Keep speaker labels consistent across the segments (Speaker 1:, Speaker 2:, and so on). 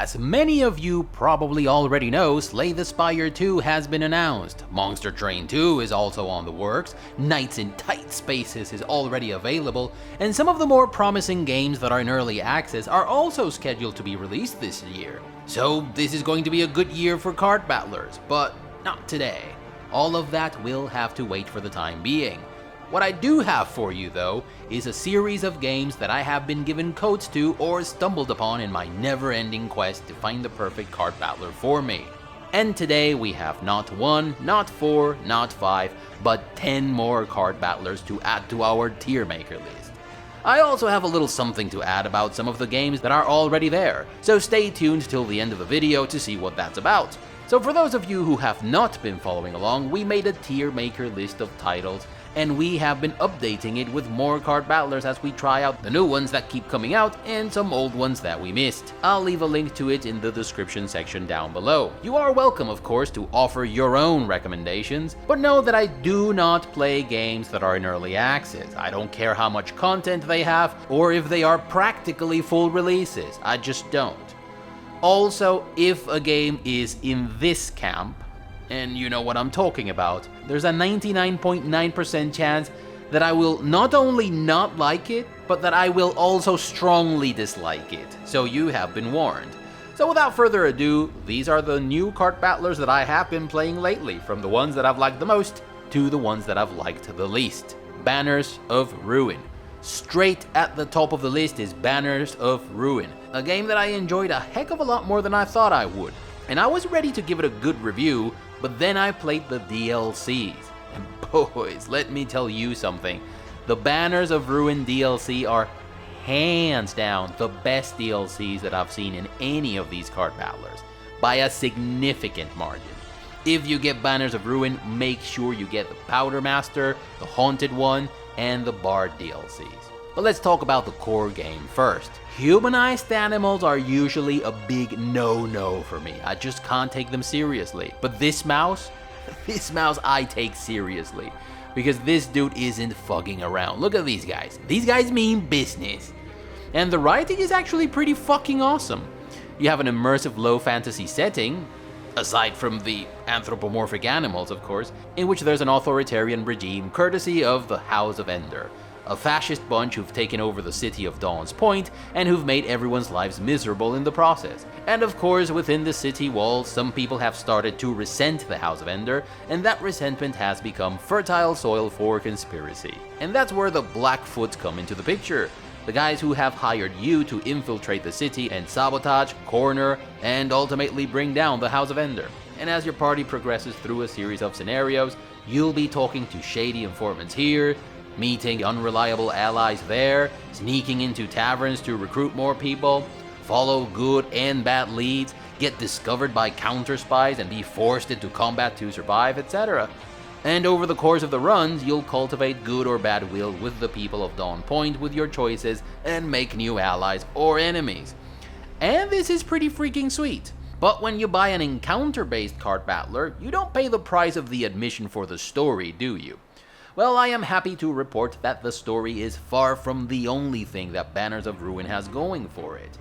Speaker 1: as many of you probably already know, Slay the Spire 2 has been announced, Monster Train 2 is also on the works, Knights in Tight Spaces is already available, and some of the more promising games that are in early access are also scheduled to be released this year. So this is going to be a good year for card battlers, but not today. All of that will have to wait for the time being. What I do have for you, though, is a series of games that I have been given codes to or stumbled upon in my never-ending quest to find the perfect card battler for me. And today we have not 1, not 4, not 5, but 10 more card battlers to add to our Tiermaker list. I also have a little something to add about some of the games that are already there, so stay tuned till the end of the video to see what that's about. So for those of you who have not been following along, we made a Tiermaker list of titles, and we have been updating it with more card battlers as we try out the new ones that keep coming out and some old ones that we missed. I'll leave a link to it in the description section down below. You are welcome, of course, to offer your own recommendations, but know that I do not play games that are in early access. I don't care how much content they have or if they are practically full releases, I just don't. Also, if a game is in this camp, and you know what I'm talking about, there's a 99.9% chance that I will not only not like it, but that I will also strongly dislike it, so you have been warned. So without further ado, these are the new card battlers that I have been playing lately, from the ones that I've liked the most to the ones that I've liked the least. Banners of Ruin. Straight at the top of the list is Banners of Ruin, a game that I enjoyed a heck of a lot more than I thought I would, and I was ready to give it a good review, but then I played the DLCs, and boys, let me tell you something, the Banners of Ruin DLC are hands down the best DLCs that I've seen in any of these card battlers, by a significant margin. If you get Banners of Ruin, make sure you get the Powder Master, the Haunted One, and the Bard DLCs. But let's talk about the core game first. Humanized animals are usually a big no-no for me. I just can't take them seriously. But this mouse I take seriously. Because this dude isn't fucking around. Look at these guys. These guys mean business. And the writing is actually pretty fucking awesome. You have an immersive low fantasy setting, aside from the anthropomorphic animals, of course, in which there's an authoritarian regime courtesy of the House of Ender. A fascist bunch who've taken over the city of Dawn's Point and who've made everyone's lives miserable in the process. And of course, within the city walls, some people have started to resent the House of Ender, and that resentment has become fertile soil for conspiracy. And that's where the Blackfoots come into the picture. The guys who have hired you to infiltrate the city and sabotage, corner, and ultimately bring down the House of Ender. And as your party progresses through a series of scenarios, you'll be talking to shady informants here, meeting unreliable allies there, sneaking into taverns to recruit more people, follow good and bad leads, get discovered by counter spies and be forced into combat to survive, etc. And over the course of the runs, you'll cultivate good or bad will with the people of Dawn Point with your choices and make new allies or enemies. And this is pretty freaking sweet. But when you buy an encounter-based card battler, you don't pay the price of the admission for the story, do you? Well, I am happy to report that the story is far from the only thing that Banners of Ruin has going for it.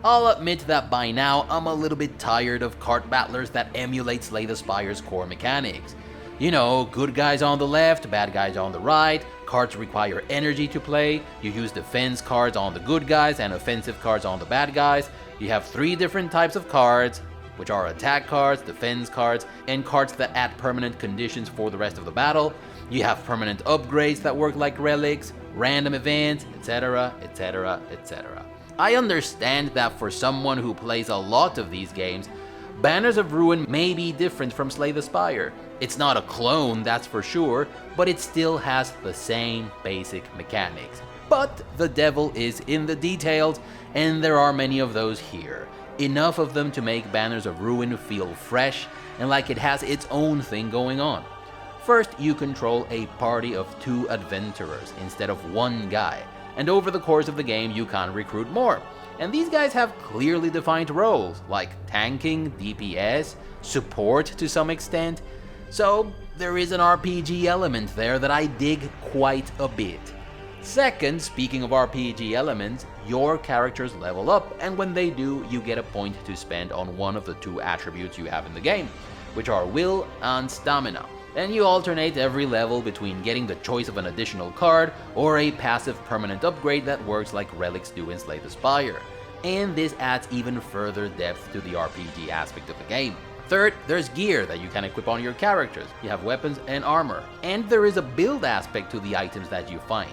Speaker 1: I'll admit that by now I'm a little bit tired of card battlers that emulate Slay the Spire's core mechanics. You know, good guys on the left, bad guys on the right, cards require energy to play, you use defense cards on the good guys and offensive cards on the bad guys, you have 3 different types of cards, which are attack cards, defense cards, and cards that add permanent conditions for the rest of the battle. You have permanent upgrades that work like relics, random events, etc, etc, etc. I understand that for someone who plays a lot of these games, Banners of Ruin may be different from Slay the Spire. It's not a clone, that's for sure, but it still has the same basic mechanics. But the devil is in the details, and there are many of those here. Enough of them to make Banners of Ruin feel fresh and like it has its own thing going on. First, you control a party of 2 adventurers instead of 1 guy, and over the course of the game you can recruit more. And these guys have clearly defined roles, like tanking, DPS, support to some extent, so there is an RPG element there that I dig quite a bit. Second, speaking of RPG elements, your characters level up, and when they do, you get a point to spend on one of the 2 attributes you have in the game, which are will and stamina. And you alternate every level between getting the choice of an additional card or a passive permanent upgrade that works like relics do in Slay the Spire. And this adds even further depth to the RPG aspect of the game. Third, there's gear that you can equip on your characters. You have weapons and armor. And there is a build aspect to the items that you find.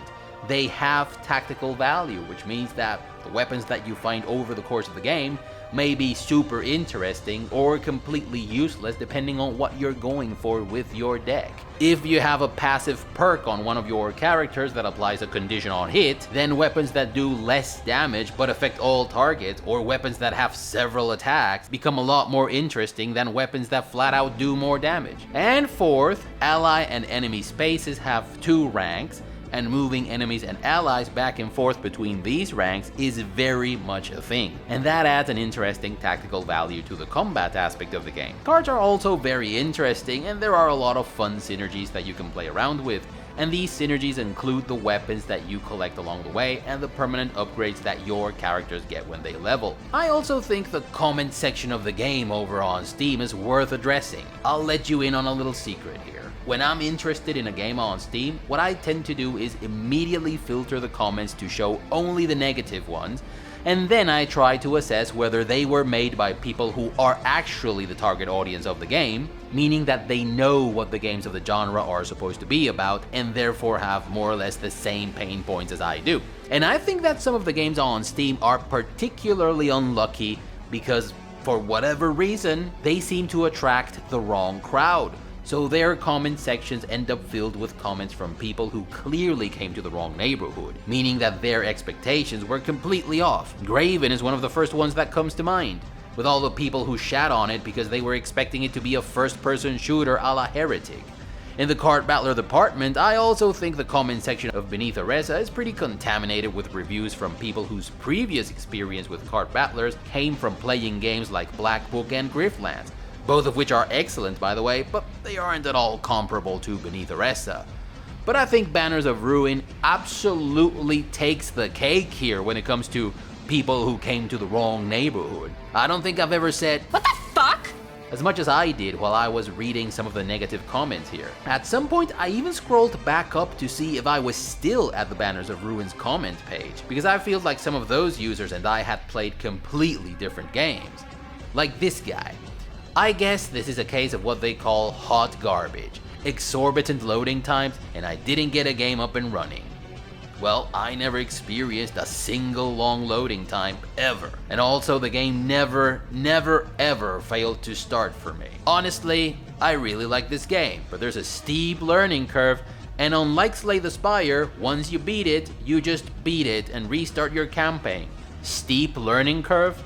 Speaker 1: They have tactical value, which means that the weapons that you find over the course of the game may be super interesting or completely useless depending on what you're going for with your deck. If you have a passive perk on one of your characters that applies a condition on hit, then weapons that do less damage but affect all targets, or weapons that have several attacks, become a lot more interesting than weapons that flat out do more damage. And fourth, ally and enemy spaces have 2 ranks, and moving enemies and allies back and forth between these ranks is very much a thing. And that adds an interesting tactical value to the combat aspect of the game. Cards are also very interesting, and there are a lot of fun synergies that you can play around with. And these synergies include the weapons that you collect along the way and the permanent upgrades that your characters get when they level. I also think the comment section of the game over on Steam is worth addressing. I'll let you in on a little secret here. When I'm interested in a game on Steam, what I tend to do is immediately filter the comments to show only the negative ones, and then I try to assess whether they were made by people who are actually the target audience of the game, meaning that they know what the games of the genre are supposed to be about and therefore have more or less the same pain points as I do. And I think that some of the games on Steam are particularly unlucky because, for whatever reason, they seem to attract the wrong crowd. So their comment sections end up filled with comments from people who clearly came to the wrong neighborhood, meaning that their expectations were completely off. Graven is one of the first ones that comes to mind, with all the people who shat on it because they were expecting it to be a first-person shooter a la Heretic. In the Card Battler department, I also think the comment section of Beneath Aresa is pretty contaminated with reviews from people whose previous experience with Card Battlers came from playing games like Black Book and Griftlands, both of which are excellent by the way, but they aren't at all comparable to Beneath Aresa. But I think Banners of Ruin absolutely takes the cake here when it comes to people who came to the wrong neighborhood. I don't think I've ever said, "What the fuck?" as much as I did while I was reading some of the negative comments here. At some point, I even scrolled back up to see if I was still at the Banners of Ruin's comment page, because I feel like some of those users and I had played completely different games. Like this guy. I guess this is a case of what they call hot garbage, exorbitant loading times, and I didn't get a game up and running. Well, I never experienced a single long loading time ever, and also the game never ever failed to start for me. Honestly, I really like this game, but there's a steep learning curve, and unlike Slay the Spire, once you beat it, you just beat it and restart your campaign. Steep learning curve?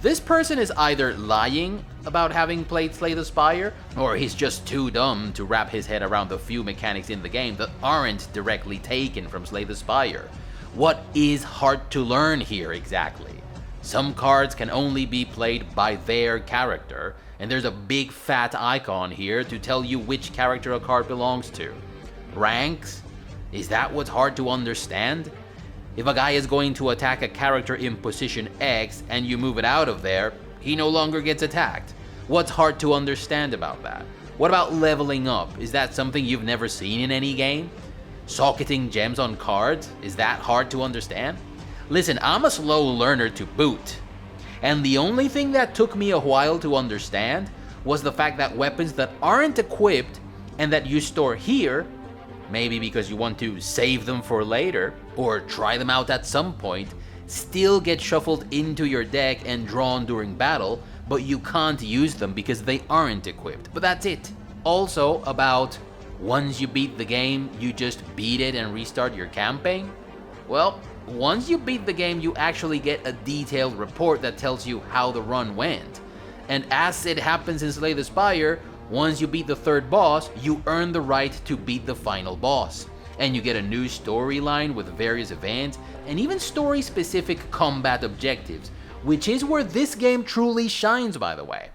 Speaker 1: This person is either lying about having played Slay the Spire, or he's just too dumb to wrap his head around the few mechanics in the game that aren't directly taken from Slay the Spire. What is hard to learn here exactly? Some cards can only be played by their character, and there's a big fat icon here to tell you which character a card belongs to. Ranks? Is that what's hard to understand? If a guy is going to attack a character in position X and you move it out of there, he no longer gets attacked. What's hard to understand about that? What about leveling up? Is that something you've never seen in any game? Socketing gems on cards? Is that hard to understand? Listen, I'm a slow learner to boot. And the only thing that took me a while to understand was the fact that weapons that aren't equipped and that you store here, maybe because you want to save them for later, or try them out at some point, still get shuffled into your deck and drawn during battle, but you can't use them because they aren't equipped. But that's it. Also about, once you beat the game, you just beat it and restart your campaign? Well, once you beat the game, you actually get a detailed report that tells you how the run went. And as it happens in Slay the Spire, once you beat the third boss, you earn the right to beat the final boss. And you get a new storyline with various events, and even story-specific combat objectives, which is where this game truly shines, by the way.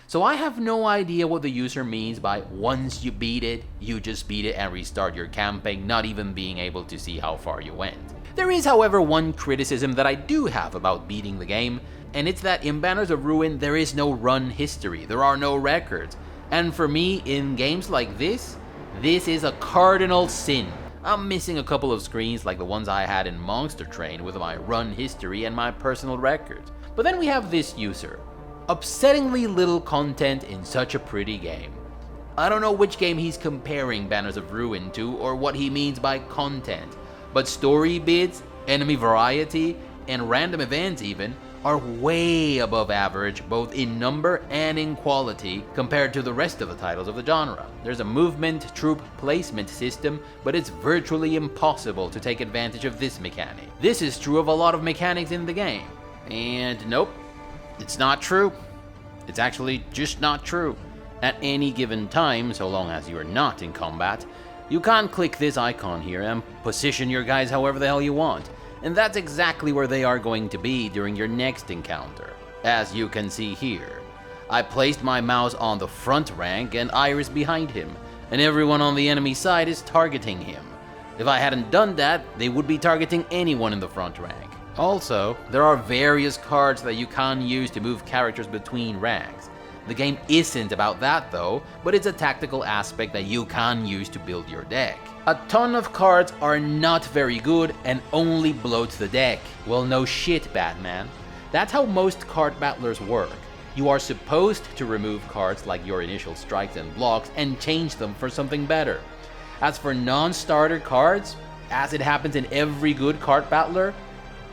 Speaker 1: So I have no idea what the user means by once you beat it, you just beat it and restart your campaign, not even being able to see how far you went. There is, however, one criticism that I do have about beating the game, and it's that in Banners of Ruin there is no run history, there are no records. And for me, in games like this is a cardinal sin. I'm missing a couple of screens like the ones I had in Monster Train with my run history and my personal records. But then we have this user. Upsettingly little content in such a pretty game. I don't know which game he's comparing Banners of Ruin to or what he means by content, but story bits, enemy variety, and random events even are way above average both in number and in quality compared to the rest of the titles of the genre. There's a movement troop placement system, but it's virtually impossible to take advantage of this mechanic. This is true of a lot of mechanics in the game. And nope, it's not true. It's actually just not true. At any given time, so long as you are not in combat, you can't click this icon here and position your guys however the hell you want. And that's exactly where they are going to be during your next encounter, as you can see here. I placed my mouse on the front rank and Iris behind him, and everyone on the enemy side is targeting him. If I hadn't done that, they would be targeting anyone in the front rank. Also, there are various cards that you can use to move characters between ranks. The game isn't about that though, but it's a tactical aspect that you can use to build your deck. A ton of cards are not very good and only bloat the deck. Well, no shit, Batman. That's how most card battlers work. You are supposed to remove cards like your initial strikes and blocks and change them for something better. As for non-starter cards, as it happens in every good card battler,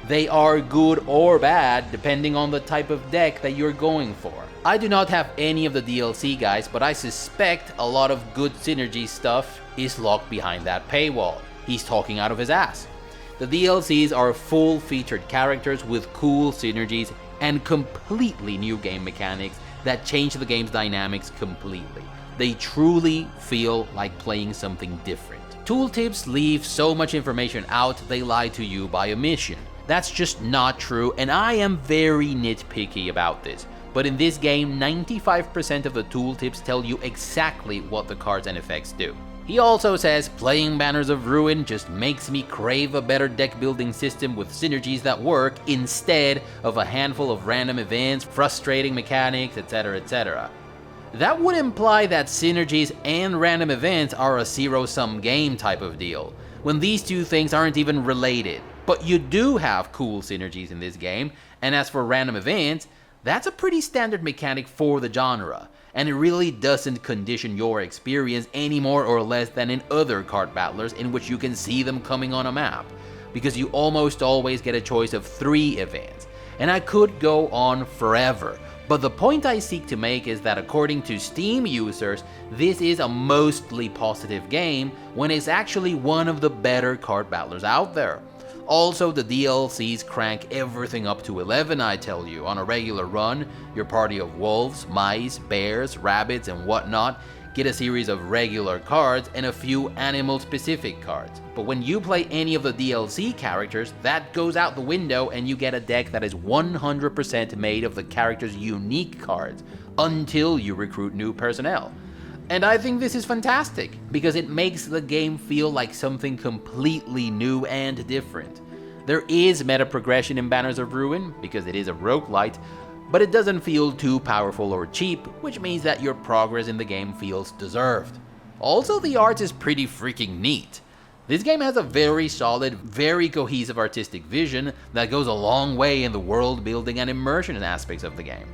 Speaker 1: they are good or bad depending on the type of deck that you're going for. I do not have any of the DLC guys, but I suspect a lot of good synergy stuff is locked behind that paywall. He's talking out of his ass. The DLCs are full featured characters with cool synergies and completely new game mechanics that change the game's dynamics completely. They truly feel like playing something different. Tooltips leave so much information out they lie to you by omission. That's just not true, and I am very nitpicky about this. But in this game, 95% of the tooltips tell you exactly what the cards and effects do. He also says, playing Banners of Ruin just makes me crave a better deck building system with synergies that work instead of a handful of random events, frustrating mechanics, etc, etc. That would imply that synergies and random events are a zero-sum game type of deal, when these two things aren't even related. But you do have cool synergies in this game, and as for random events, that's a pretty standard mechanic for the genre, and it really doesn't condition your experience any more or less than in other card battlers in which you can see them coming on a map, because you almost always get a choice of 3 events, and I could go on forever. But the point I seek to make is that according to Steam users, this is a mostly positive game when it's actually one of the better card battlers out there. Also, the DLCs crank everything up to 11, I tell you. On a regular run, your party of wolves, mice, bears, rabbits, and whatnot get a series of regular cards and a few animal-specific cards. But when you play any of the DLC characters, that goes out the window and you get a deck that is 100% made of the character's unique cards, until you recruit new personnel. And I think this is fantastic, because it makes the game feel like something completely new and different. There is meta progression in Banners of Ruin, because it is a roguelite, but it doesn't feel too powerful or cheap, which means that your progress in the game feels deserved. Also, the art is pretty freaking neat. This game has a very solid, very cohesive artistic vision that goes a long way in the world building and immersion aspects of the game.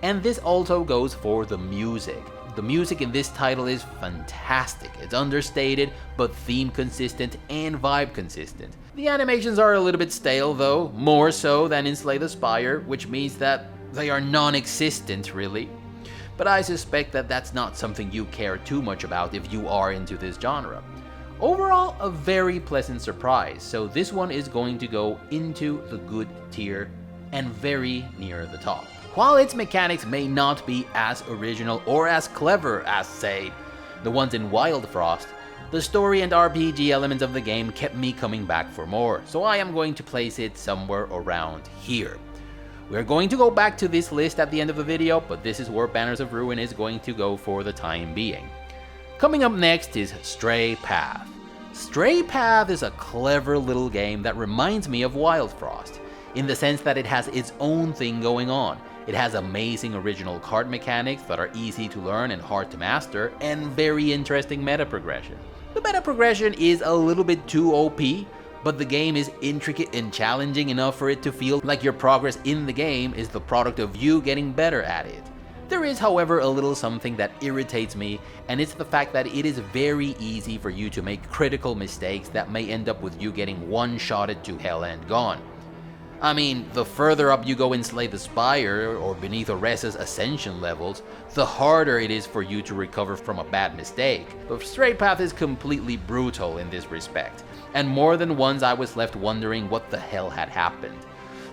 Speaker 1: And this also goes for the music. The music in this title is fantastic. It's understated, but theme consistent and vibe consistent. The animations are a little bit stale though, more so than in Slay the Spire, which means that they are non-existent really. But I suspect that that's not something you care too much about if you are into this genre. Overall, a very pleasant surprise, so this one is going to go into the good tier and very near the top. While its mechanics may not be as original or as clever as, say, the ones in Wild Frost, the story and RPG elements of the game kept me coming back for more, so I am going to place it somewhere around here. We're going to go back to this list at the end of the video, but this is where Banners of Ruin is going to go for the time being. Coming up next is Stray Path. Stray Path is a clever little game that reminds me of Wild Frost, in the sense that it has its own thing going on. It has amazing original card mechanics that are easy to learn and hard to master, and very interesting meta progression. The meta progression is a little bit too OP, but the game is intricate and challenging enough for it to feel like your progress in the game is the product of you getting better at it. There is, however, a little something that irritates me, and it's the fact that it is very easy for you to make critical mistakes that may end up with you getting one-shotted to hell and gone. I mean, the further up you go in Slay the Spire or Beneath Oresa's Ascension levels, the harder it is for you to recover from a bad mistake. But Stray Path is completely brutal in this respect, and more than once I was left wondering what the hell had happened.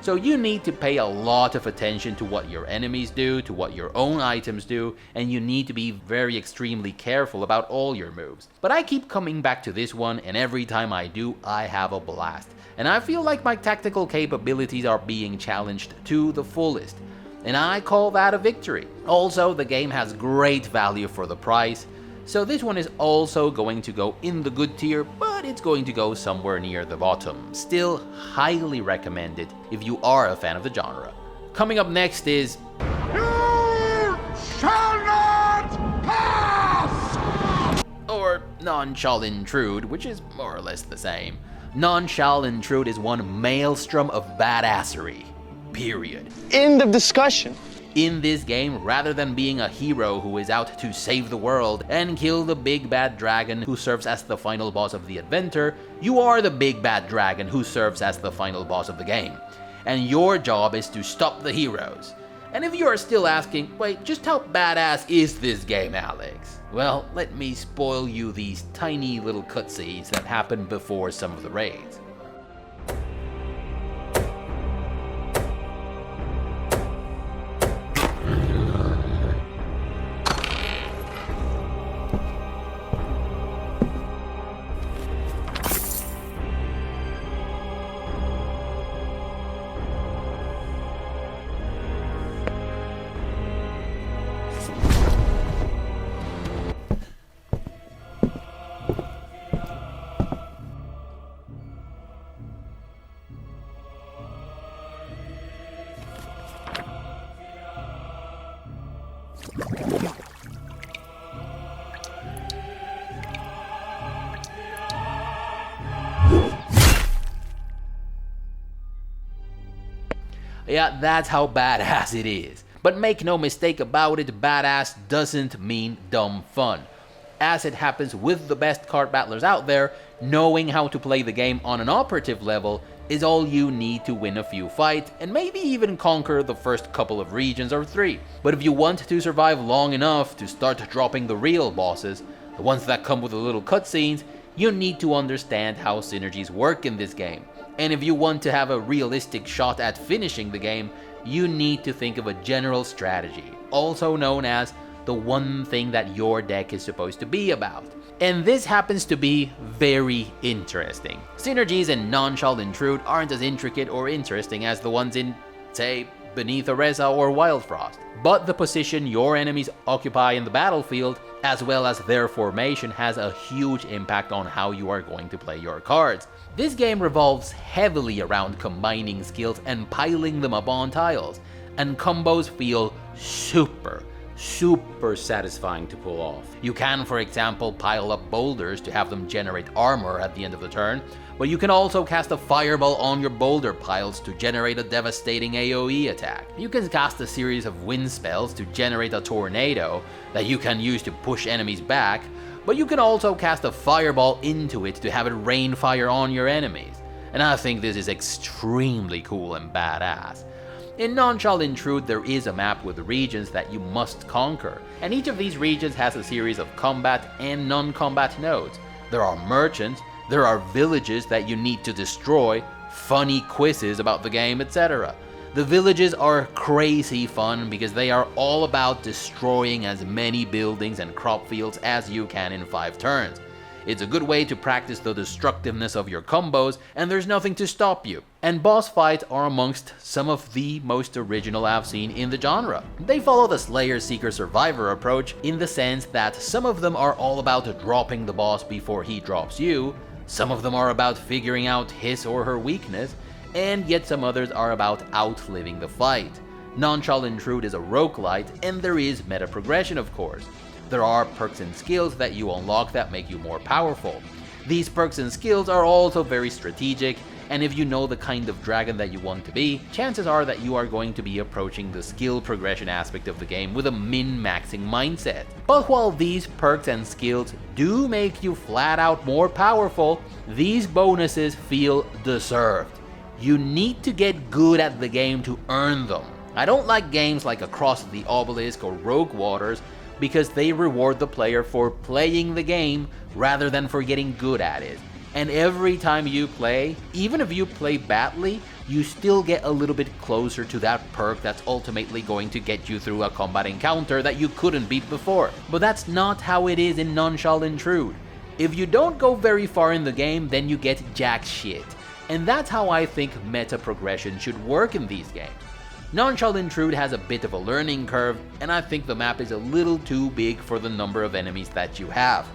Speaker 1: So you need to pay a lot of attention to what your enemies do, to what your own items do, and you need to be very extremely careful about all your moves. But I keep coming back to this one, and every time I do, I have a blast. And I feel like my tactical capabilities are being challenged to the fullest, and I call that a victory. Also, the game has great value for the price, so this one is also going to go in the good tier, but it's going to go somewhere near the bottom. Still highly recommended if you are a fan of the genre. Coming up next is... You shall not pass! Or Non-Shall Intrude, which is more or less the same. Non-Shall Intrude is one maelstrom of badassery. Period. End of discussion. In this game, rather than being a hero who is out to save the world and kill the big bad dragon who serves as the final boss of the adventure, you are the big bad dragon who serves as the final boss of the game. And your job is to stop the heroes. And if you are still asking, wait, just how badass is this game, Alex? Well, let me spoil you these tiny little cutscenes that happen before some of the raids. Yeah, that's how badass it is. But make no mistake about it, badass doesn't mean dumb fun. As it happens with the best card battlers out there, knowing how to play the game on an operative level is all you need to win a few fights and maybe even conquer the first couple of regions or 3. But if you want to survive long enough to start dropping the real bosses, the ones that come with the little cutscenes, you need to understand how synergies work in this game. And if you want to have a realistic shot at finishing the game, you need to think of a general strategy, also known as the one thing that your deck is supposed to be about. And this happens to be very interesting. Synergies in Non-Shall Intrude aren't as intricate or interesting as the ones in, say, Beneath Oresa or Wild Frost. But the position your enemies occupy in the battlefield, as well as their formation, has a huge impact on how you are going to play your cards. This game revolves heavily around combining skills and piling them up on tiles, and combos feel super satisfying to pull off. You can, for example, pile up boulders to have them generate armor at the end of the turn, but you can also cast a fireball on your boulder piles to generate a devastating AoE attack. You can cast a series of wind spells to generate a tornado that you can use to push enemies back, but you can also cast a fireball into it to have it rain fire on your enemies. And I think this is extremely cool and badass. In Non-Shall Intrude, there is a map with regions that you must conquer, and each of these regions has a series of combat and non-combat nodes. There are merchants, there are villages that you need to destroy, funny quizzes about the game, etc. The villages are crazy fun because they are all about destroying as many buildings and crop fields as you can in 5 turns. It's a good way to practice the destructiveness of your combos, and there's nothing to stop you. and boss fights are amongst some of the most original I've seen in the genre. They follow the Slayer Seeker Survivor approach in the sense that some of them are all about dropping the boss before he drops you, some of them are about figuring out his or her weakness, and yet some others are about outliving the fight. Non-Shall Intrude is a roguelite, and there is meta progression of course. There are perks and skills that you unlock that make you more powerful. These perks and skills are also very strategic, and if you know the kind of dragon that you want to be, chances are that you are going to be approaching the skill progression aspect of the game with a min-maxing mindset. But while these perks and skills do make you flat out more powerful, these bonuses feel deserved. You need to get good at the game to earn them. I don't like games like Across the Obelisk or Rogue Waters because they reward the player for playing the game rather than for getting good at it. And every time you play, even if you play badly, you still get a little bit closer to that perk that's ultimately going to get you through a combat encounter that you couldn't beat before. But that's not how it is in Non-Shall Intrude. If you don't go very far in the game, then you get jack shit. And that's how I think meta progression should work in these games. Non-Shall Intrude has a bit of a learning curve, and I think the map is a little too big for the number of enemies that you have.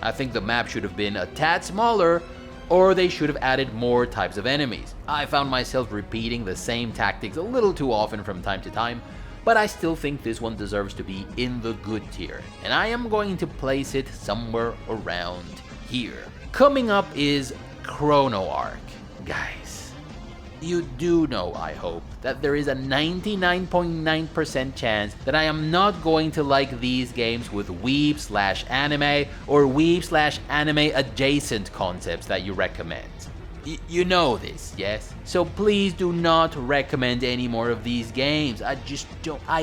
Speaker 1: I think the map should have been a tad smaller, or they should have added more types of enemies. I found myself repeating the same tactics a little too often from time to time, but I still think this one deserves to be in the good tier, and I am going to place it somewhere around here. Coming up is Chrono Ark. Guys, you do know, I hope, that there is a 99.9% chance that I am not going to like these games with weeb/anime or weeb/anime adjacent concepts that you recommend. You know this, yes? So please do not recommend any more of these games. I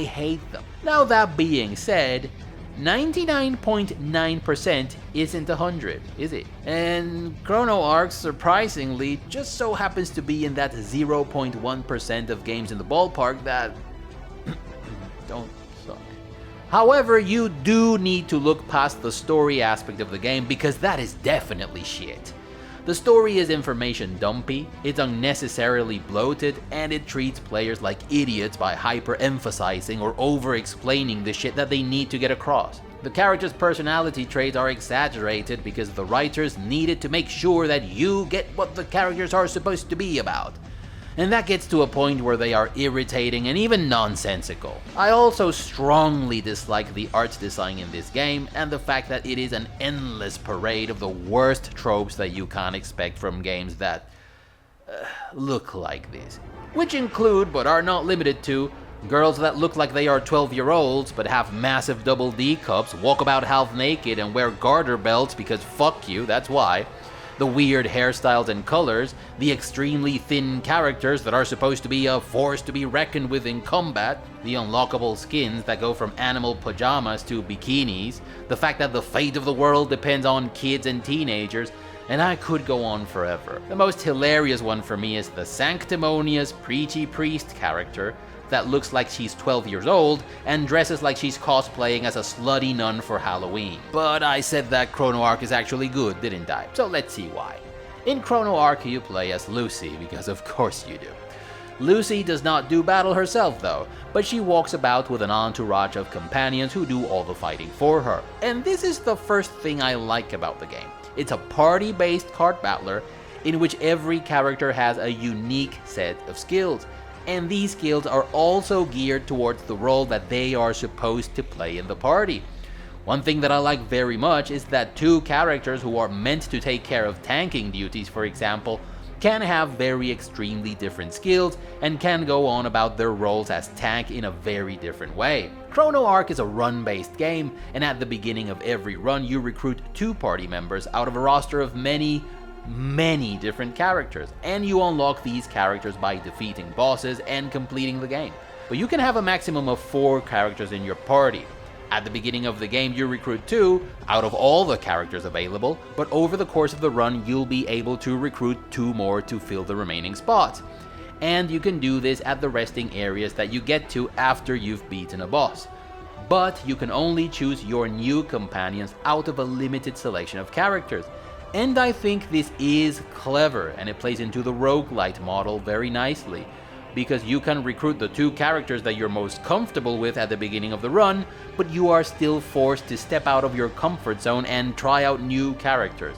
Speaker 1: hate them. Now that being said, 99.9% isn't 100, is it? And Chrono Ark, surprisingly, just so happens to be in that 0.1% of games in the ballpark that don't suck. However, you do need to look past the story aspect of the game because that is definitely shit. The story is information dumpy, it's unnecessarily bloated, and it treats players like idiots by hyper-emphasizing or over-explaining the shit that they need to get across. The characters' personality traits are exaggerated because the writers needed to make sure that you get what the characters are supposed to be about. And that gets to a point where they are irritating and even nonsensical. I also strongly dislike the art design in this game and the fact that it is an endless parade of the worst tropes that you can expect from games that look like this. Which include, but are not limited to, girls that look like they are 12-year-olds but have massive double D cups, walk about half naked and wear garter belts because fuck you, that's why. The weird hairstyles and colors, the extremely thin characters that are supposed to be a force to be reckoned with in combat, the unlockable skins that go from animal pajamas to bikinis, the fact that the fate of the world depends on kids and teenagers, and I could go on forever. The most hilarious one for me is the sanctimonious preachy priest character that looks like she's 12 years old and dresses like she's cosplaying as a slutty nun for Halloween. But I said that Chrono Ark is actually good, didn't I? So let's see why. In Chrono Ark you play as Lucy, because of course you do. Lucy does not do battle herself though, but she walks about with an entourage of companions who do all the fighting for her. And this is the first thing I like about the game. It's a party-based card battler in which every character has a unique set of skills. And these skills are also geared towards the role that they are supposed to play in the party. One thing that I like very much is that two characters who are meant to take care of tanking duties, for example, can have very extremely different skills and can go on about their roles as tank in a very different way. Chrono Ark is a run-based game, and at the beginning of every run you recruit 2 party members out of a roster of many different characters, and you unlock these characters by defeating bosses and completing the game. But you can have a maximum of 4 characters in your party. At the beginning of the game you recruit 2 out of all the characters available, but over the course of the run you'll be able to recruit 2 more to fill the remaining spots. And you can do this at the resting areas that you get to after you've beaten a boss. But you can only choose your new companions out of a limited selection of characters. And I think this is clever, and it plays into the roguelite model very nicely, because you can recruit the 2 characters that you're most comfortable with at the beginning of the run, but you are still forced to step out of your comfort zone and try out new characters.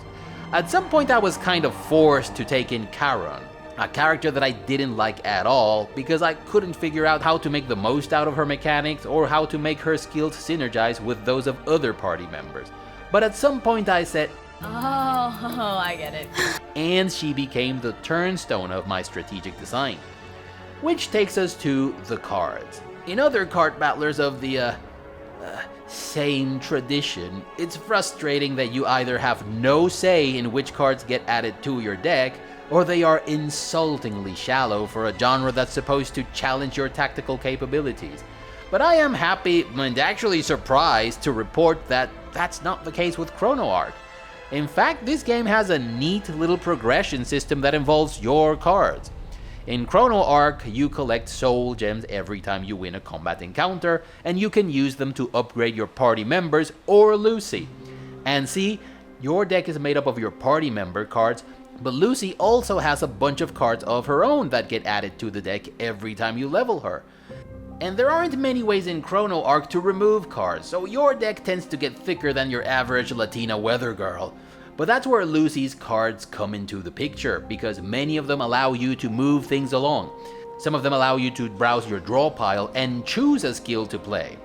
Speaker 1: At some point I was kind of forced to take in Charon, a character that I didn't like at all, because I couldn't figure out how to make the most out of her mechanics or how to make her skills synergize with those of other party members. But at some point I said,
Speaker 2: oh, I get it.
Speaker 1: And she became the turnstone of my strategic design. Which takes us to the cards. In other card battlers of the same tradition, it's frustrating that you either have no say in which cards get added to your deck, or they are insultingly shallow for a genre that's supposed to challenge your tactical capabilities. But I am happy and actually surprised to report that that's not the case with Chrono Ark. In fact, this game has a neat little progression system that involves your cards. In Chrono Ark, you collect soul gems every time you win a combat encounter, and you can use them to upgrade your party members or Lucy. And see, your deck is made up of your party member cards, but Lucy also has a bunch of cards of her own that get added to the deck every time you level her. And there aren't many ways in Chrono Ark to remove cards, so your deck tends to get thicker than your average Latina weather girl. But that's where Lucy's cards come into the picture, because many of them allow you to move things along. Some of them allow you to browse your draw pile and choose a skill to play.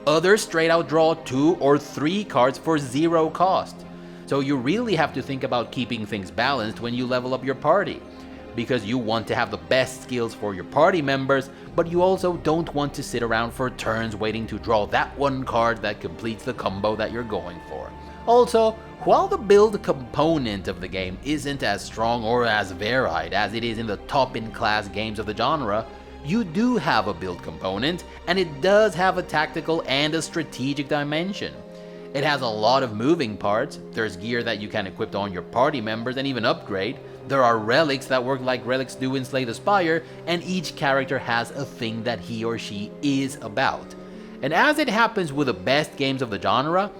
Speaker 1: Others straight out draw 2 or 3 cards for 0 cost. So you really have to think about keeping things balanced when you level up your party, because you want to have the best skills for your party members, but you also don't want to sit around for turns waiting to draw that one card that completes the combo that you're going for. Also, while the build component of the game isn't as strong or as varied as it is in the top-in-class games of the genre, you do have a build component, and it does have a tactical and a strategic dimension. It has a lot of moving parts. There's gear that you can equip on your party members and even upgrade. There are relics that work like relics do in Slay the Spire, and each character has a thing that he or she is about. And as it happens with the best games of the genre,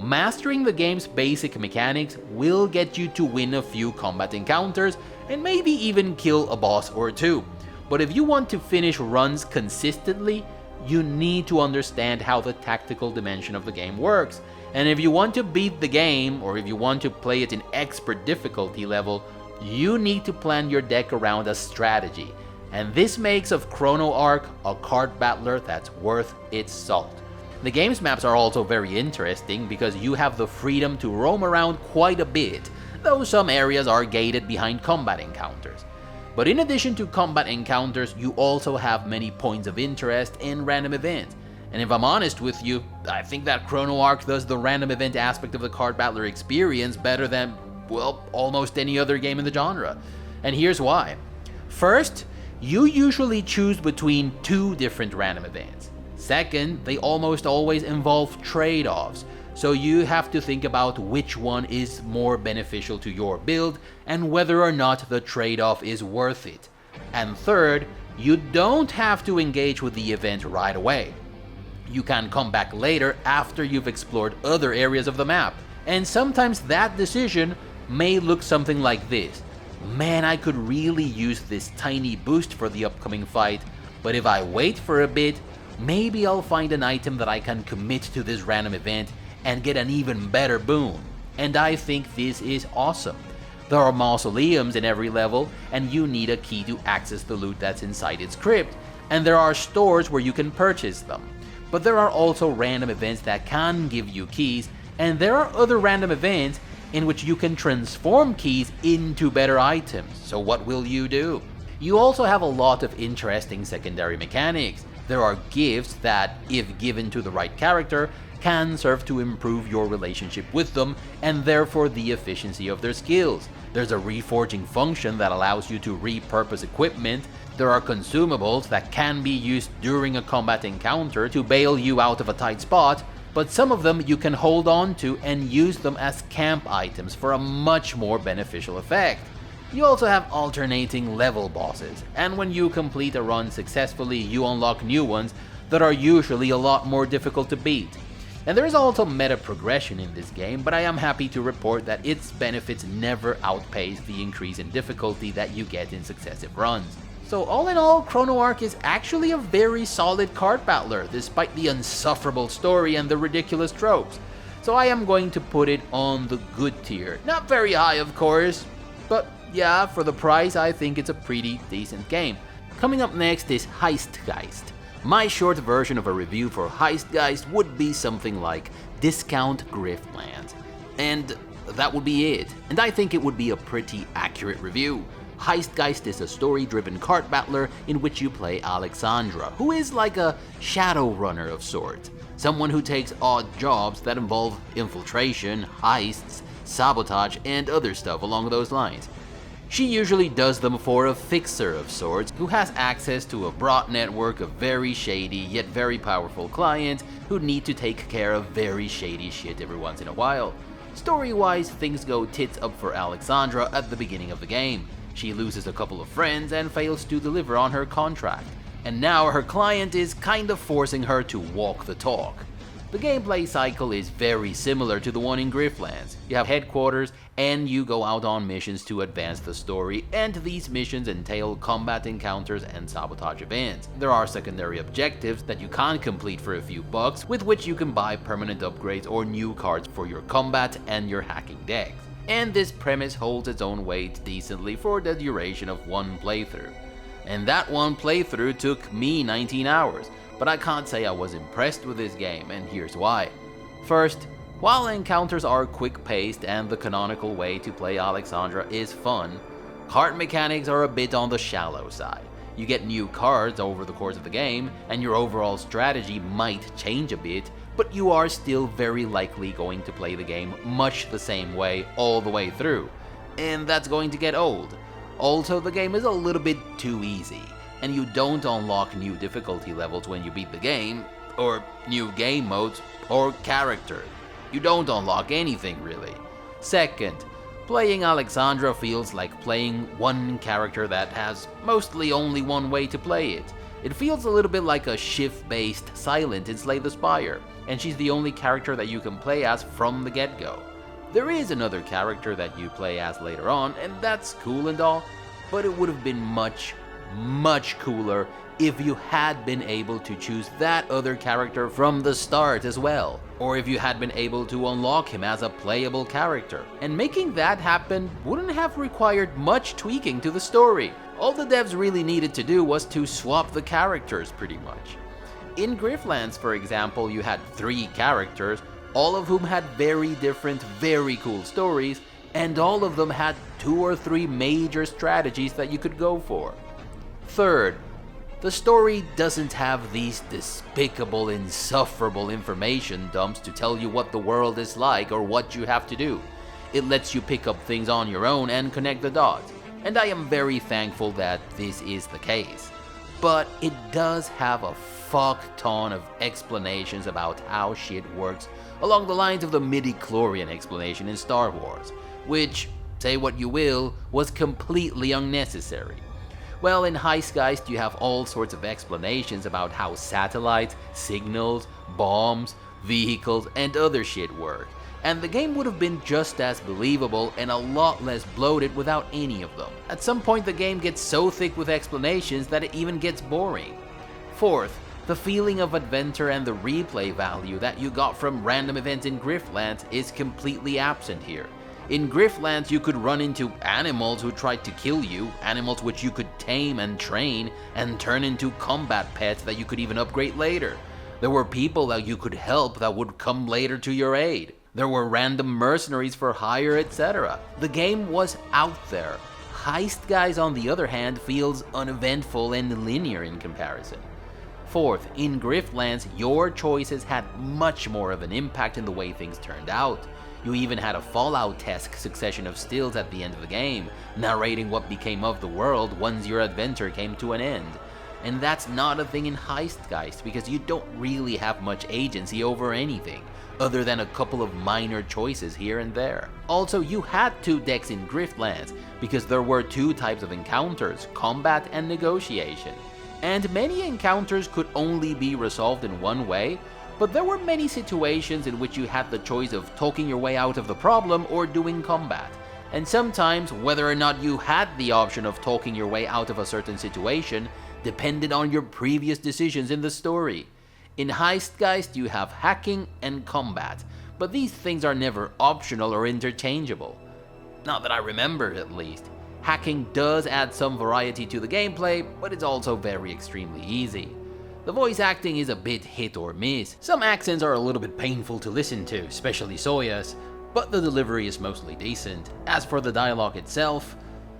Speaker 1: mastering the game's basic mechanics will get you to win a few combat encounters and maybe even kill a boss or 2. But if you want to finish runs consistently, you need to understand how the tactical dimension of the game works. And if you want to beat the game, or if you want to play it in expert difficulty level, you need to plan your deck around a strategy. And this makes of Chrono Ark a card battler that's worth its salt. The game's maps are also very interesting because you have the freedom to roam around quite a bit, though some areas are gated behind combat encounters. But in addition to combat encounters, you also have many points of interest and random events. And if I'm honest with you, I think that Chrono Ark does the random event aspect of the card battler experience better than, well, almost any other game in the genre. And here's why. First, you usually choose between 2 different random events. Second, they almost always involve trade-offs, so you have to think about which one is more beneficial to your build and whether or not the trade-off is worth it. And third, you don't have to engage with the event right away. You can come back later after you've explored other areas of the map, and sometimes that decision may look something like this. Man, I could really use this tiny boost for the upcoming fight, but if I wait for a bit, maybe I'll find an item that I can commit to this random event and get an even better boon. And I think this is awesome. There are mausoleums in every level, and you need a key to access the loot that's inside its crypt, and there are stores where you can purchase them. But there are also random events that can give you keys, and there are other random events in which you can transform keys into better items. So what will you do? You also have a lot of interesting secondary mechanics. There are gifts that, if given to the right character, can serve to improve your relationship with them and therefore the efficiency of their skills. There's a reforging function that allows you to repurpose equipment. There are consumables that can be used during a combat encounter to bail you out of a tight spot, but some of them you can hold on to and use them as camp items for a much more beneficial effect. You also have alternating level bosses, and when you complete a run successfully, you unlock new ones that are usually a lot more difficult to beat. And there is also meta progression in this game, but I am happy to report that its benefits never outpace the increase in difficulty that you get in successive runs. So all in all, Chrono Ark is actually a very solid card battler, despite the insufferable story and the ridiculous tropes. So I am going to put it on the good tier. Not very high, of course, but yeah, for the price I think it's a pretty decent game. Coming up next is HeistGeist. My short version of a review for HeistGeist would be something like Discount Griftlands. And that would be it. And I think it would be a pretty accurate review. HeistGeist is a story-driven card battler in which you play Alexandra, who is like a shadow runner of sorts. Someone who takes odd jobs that involve infiltration, heists, sabotage, and other stuff along those lines. She usually does them for a fixer of sorts who has access to a broad network of very shady yet very powerful clients who need to take care of very shady shit every once in a while. Story-wise, things go tits up for Alexandra at the beginning of the game. She loses a couple of friends and fails to deliver on her contract. And now her client is kind of forcing her to walk the talk. The gameplay cycle is very similar to the one in Griftlands. You have headquarters and you go out on missions to advance the story, and these missions entail combat encounters and sabotage events. There are secondary objectives that you can't complete for a few bucks, with which you can buy permanent upgrades or new cards for your combat and your hacking decks. And this premise holds its own weight decently for the duration of one playthrough. And that one playthrough took me 19 hours, but I can't say I was impressed with this game, and here's why. First, while encounters are quick-paced and the canonical way to play Alexandra is fun, card mechanics are a bit on the shallow side. You get new cards over the course of the game, and your overall strategy might change a bit, but you are still very likely going to play the game much the same way all the way through, and that's going to get old. Also, the game is a little bit too easy, and you don't unlock new difficulty levels when you beat the game, or new game modes, or characters. You don't unlock anything really. Second, playing Alexandra feels like playing one character that has mostly only one way to play it. It feels a little bit like a shift-based Silent in Slay the Spire, and she's the only character that you can play as from the get-go. There is another character that you play as later on, and that's cool and all, but it would have been much cooler if you had been able to choose that other character from the start as well, or if you had been able to unlock him as a playable character. And making that happen wouldn't have required much tweaking to the story. All the devs really needed to do was to swap the characters pretty much. In Griftlands, for example, you had 3 characters, all of whom had very different, very cool stories, and all of them had 2 or 3 major strategies that you could go for. Third, the story doesn't have these despicable, insufferable information dumps to tell you what the world is like or what you have to do. It lets you pick up things on your own and connect the dots, and I am very thankful that this is the case. But it does have a fuck ton of explanations about how shit works along the lines of the midi-chlorian explanation in Star Wars, which, say what you will, was completely unnecessary. Well, in HeistGeist you have all sorts of explanations about how satellites, signals, bombs, vehicles, and other shit work, and the game would have been just as believable and a lot less bloated without any of them. At some point the game gets so thick with explanations that it even gets boring. Fourth, the feeling of adventure and the replay value that you got from random events in Griftlands is completely absent here. In Griftlands you could run into animals who tried to kill you, animals which you could tame and train and turn into combat pets that you could even upgrade later. There were people that you could help that would come later to your aid. There were random mercenaries for hire, etc. The game was out there. HeistGeist, on the other hand, feels uneventful and linear in comparison. Fourth, in Griftlands, your choices had much more of an impact in the way things turned out. You even had a Fallout-esque succession of stills at the end of the game, narrating what became of the world once your adventure came to an end. And that's not a thing in HeistGeist, because you don't really have much agency over anything, other than a couple of minor choices here and there. Also, you had 2 decks in Griftlands, because there were 2 types of encounters, combat and negotiation. And many encounters could only be resolved in one way, but there were many situations in which you had the choice of talking your way out of the problem or doing combat. And sometimes, whether or not you had the option of talking your way out of a certain situation depended on your previous decisions in the story. In HeistGeist, you have hacking and combat, but these things are never optional or interchangeable. Not that I remember, at least. Hacking does add some variety to the gameplay, but it's also very extremely easy. The voice acting is a bit hit or miss. Some accents are a little bit painful to listen to, especially Soya's, but the delivery is mostly decent. As for the dialogue itself,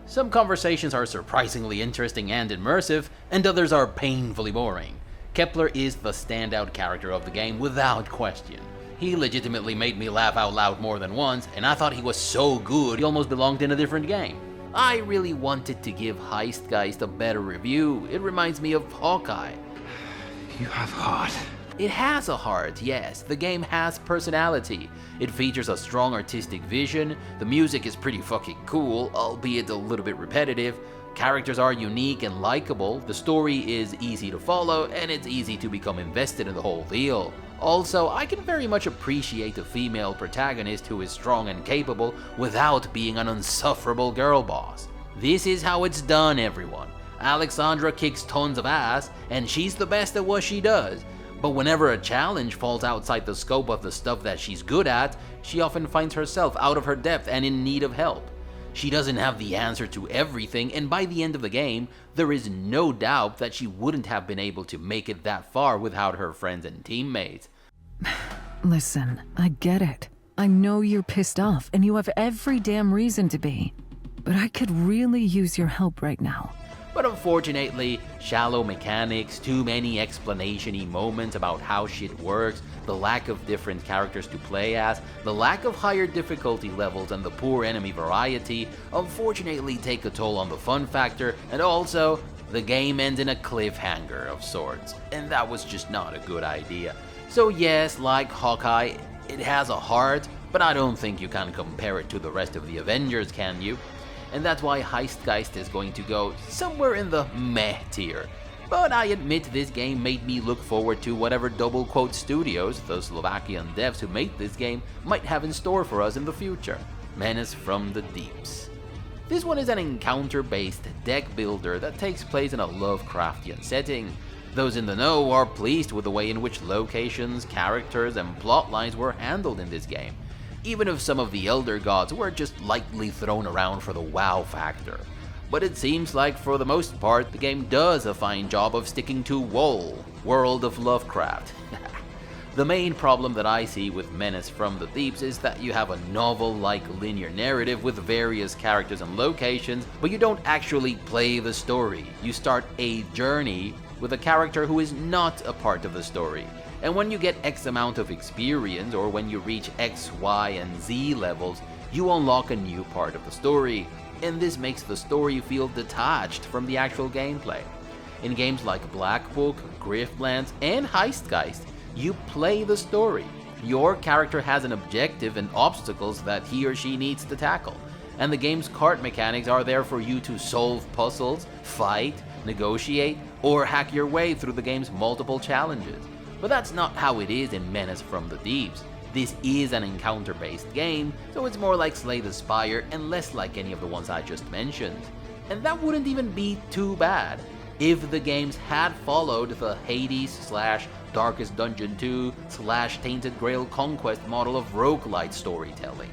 Speaker 1: some conversations are surprisingly interesting and immersive, and others are painfully boring. Kepler is the standout character of the game without question. He legitimately made me laugh out loud more than once, and I thought he was so good he almost belonged in a different game. I really wanted to give HeistGeist a better review. It reminds me of Hawkeye.
Speaker 3: You have heart.
Speaker 1: It has a heart, yes. The game has personality. It features a strong artistic vision. The music is pretty fucking cool, albeit a little bit repetitive. Characters are unique and likable. The story is easy to follow, and it's easy to become invested in the whole deal. Also, I can very much appreciate a female protagonist who is strong and capable without being an insufferable girl boss. This is how it's done, everyone. Alexandra kicks tons of ass, and she's the best at what she does. But whenever a challenge falls outside the scope of the stuff that she's good at, she often finds herself out of her depth and in need of help. She doesn't have the answer to everything, and by the end of the game, there is no doubt that she wouldn't have been able to make it that far without her friends and teammates.
Speaker 4: Listen, I get it. I know you're pissed off, and you have every damn reason to be. But I could really use your help right now.
Speaker 1: But unfortunately, shallow mechanics, too many explanation-y moments about how shit works, the lack of different characters to play as, the lack of higher difficulty levels, and the poor enemy variety, unfortunately take a toll on the fun factor, and also, the game ends in a cliffhanger of sorts, and that was just not a good idea. So yes, like Hawkeye, it has a heart, but I don't think you can compare it to the rest of the Avengers, can you? And that's why HeistGeist is going to go somewhere in the meh tier. But I admit this game made me look forward to whatever double quote studios, the Slovakian devs who made this game, might have in store for us in the future. Menace from the Deeps. This one is an encounter-based deck builder that takes place in a Lovecraftian setting. Those in the know are pleased with the way in which locations, characters, and plotlines were handled in this game, even if some of the Elder Gods were just lightly thrown around for the wow factor. But it seems like for the most part, the game does a fine job of sticking to WoL, World of Lovecraft. The main problem that I see with Menace from the Deeps is that you have a novel-like linear narrative with various characters and locations, but you don't actually play the story. You start a journey with a character who is not a part of the story. And when you get X amount of experience, or when you reach X, Y, and Z levels, you unlock a new part of the story, and this makes the story feel detached from the actual gameplay. In games like Black Book, Griftlands, and HeistGeist, you play the story. Your character has an objective and obstacles that he or she needs to tackle, and the game's card mechanics are there for you to solve puzzles, fight, negotiate, or hack your way through the game's multiple challenges. But that's not how it is in Menace from the Deeps. This is an encounter-based game, so it's more like Slay the Spire and less like any of the ones I just mentioned. And that wouldn't even be too bad if the games had followed the Hades/Darkest Dungeon 2/Tainted Grail Conquest model of roguelite storytelling.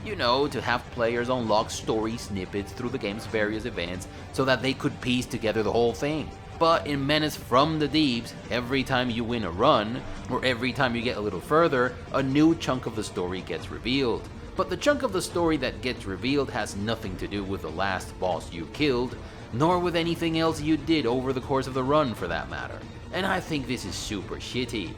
Speaker 1: You know, to have players unlock story snippets through the game's various events so that they could piece together the whole thing. But in Menace from the Deeps, every time you win a run, or every time you get a little further, a new chunk of the story gets revealed. But the chunk of the story that gets revealed has nothing to do with the last boss you killed, nor with anything else you did over the course of the run for that matter. And I think this is super shitty.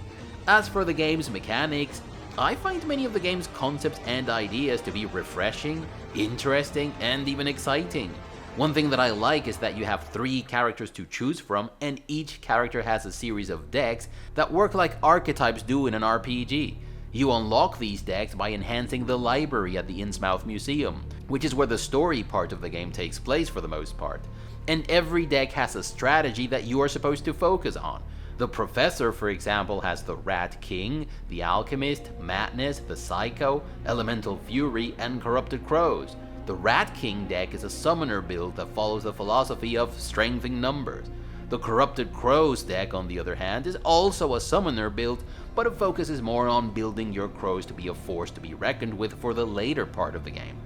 Speaker 1: As for the game's mechanics, I find many of the game's concepts and ideas to be refreshing, interesting, and even exciting. One thing that I like is that you have 3 characters to choose from, and each character has a series of decks that work like archetypes do in an RPG. You unlock these decks by enhancing the library at the Innsmouth Museum, which is where the story part of the game takes place for the most part. And every deck has a strategy that you are supposed to focus on. The Professor, for example, has the Rat King, the Alchemist, Madness, the Psycho, Elemental Fury, and Corrupted Crows. The Rat King deck is a summoner build that follows the philosophy of strength in numbers. The Corrupted Crows deck, on the other hand, is also a summoner build, but it focuses more on building your crows to be a force to be reckoned with for the later part of the game.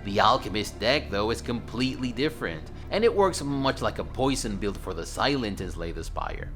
Speaker 1: The Alchemist deck, though, is completely different, and it works much like a poison build for the Silent in Slay the Spire.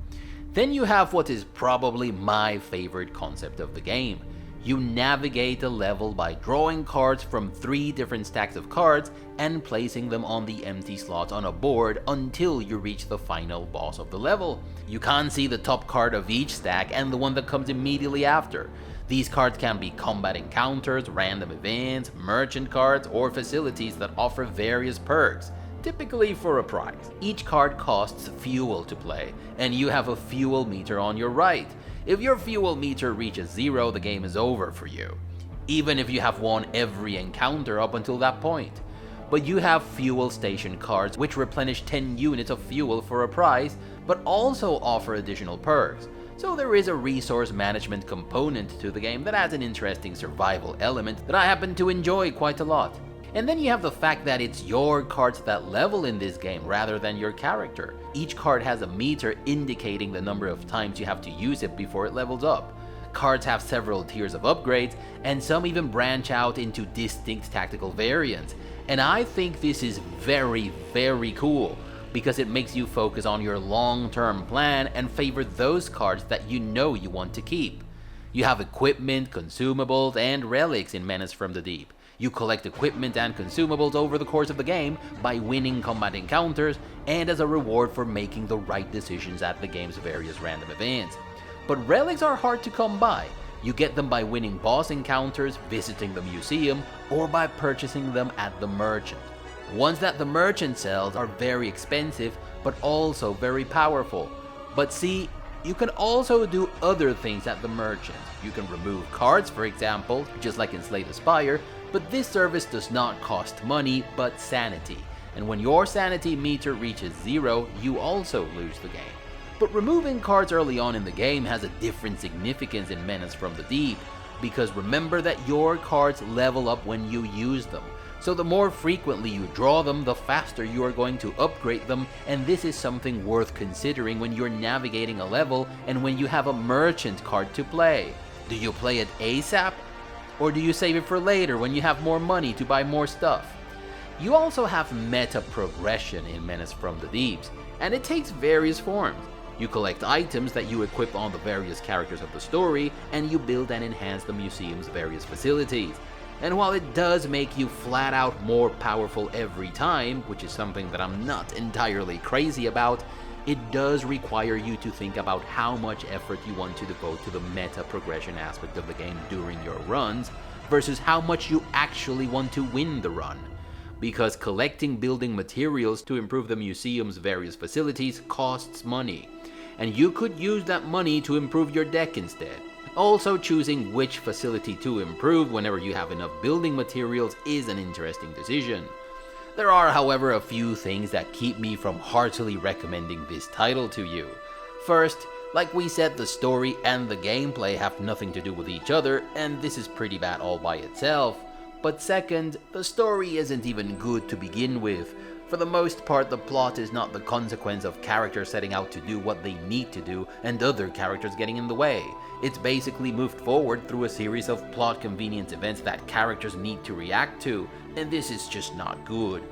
Speaker 1: Then you have what is probably my favorite concept of the game. You navigate a level by drawing cards from 3 different stacks of cards and placing them on the empty slots on a board until you reach the final boss of the level. You can see the top card of each stack and the one that comes immediately after. These cards can be combat encounters, random events, merchant cards, or facilities that offer various perks, typically for a price. Each card costs fuel to play, and you have a fuel meter on your right. If your fuel meter reaches 0, the game is over for you, even if you have won every encounter up until that point. But you have fuel station cards which replenish 10 units of fuel for a price, but also offer additional perks. So there is a resource management component to the game that adds an interesting survival element that I happen to enjoy quite a lot. And then you have the fact that it's your cards that level in this game rather than your character. Each card has a meter indicating the number of times you have to use it before it levels up. Cards have several tiers of upgrades, and some even branch out into distinct tactical variants. And I think this is very, very cool, because it makes you focus on your long-term plan and favor those cards that you know you want to keep. You have equipment, consumables, and relics in Menace from the Deep. You collect equipment and consumables over the course of the game by winning combat encounters and as a reward for making the right decisions at the game's various random events. But relics are hard to come by. You get them by winning boss encounters, visiting the museum, or by purchasing them at the merchant. Ones that the merchant sells are very expensive, but also very powerful. But see, you can also do other things at the merchant. You can remove cards, for example, just like in Slay the Spire, but this service does not cost money, but sanity. And when your sanity meter reaches 0, you also lose the game. But removing cards early on in the game has a different significance in Menace from the Deep, because remember that your cards level up when you use them. So the more frequently you draw them, the faster you are going to upgrade them, and this is something worth considering when you're navigating a level and when you have a merchant card to play. Do you play it ASAP? Or do you save it for later when you have more money to buy more stuff? You also have meta progression in Menace from the Deeps, and it takes various forms. You collect items that you equip on the various characters of the story, and you build and enhance the museum's various facilities. And while it does make you flat out more powerful every time, which is something that I'm not entirely crazy about, it does require you to think about how much effort you want to devote to the meta progression aspect of the game during your runs, versus how much you actually want to win the run. Because collecting building materials to improve the museum's various facilities costs money, and you could use that money to improve your deck instead. Also, choosing which facility to improve whenever you have enough building materials is an interesting decision. There are, however, a few things that keep me from heartily recommending this title to you. First, like we said, the story and the gameplay have nothing to do with each other, and this is pretty bad all by itself. But second, the story isn't even good to begin with. For the most part, the plot is not the consequence of characters setting out to do what they need to do and other characters getting in the way. It's basically moved forward through a series of plot convenience events that characters need to react to, and this is just not good.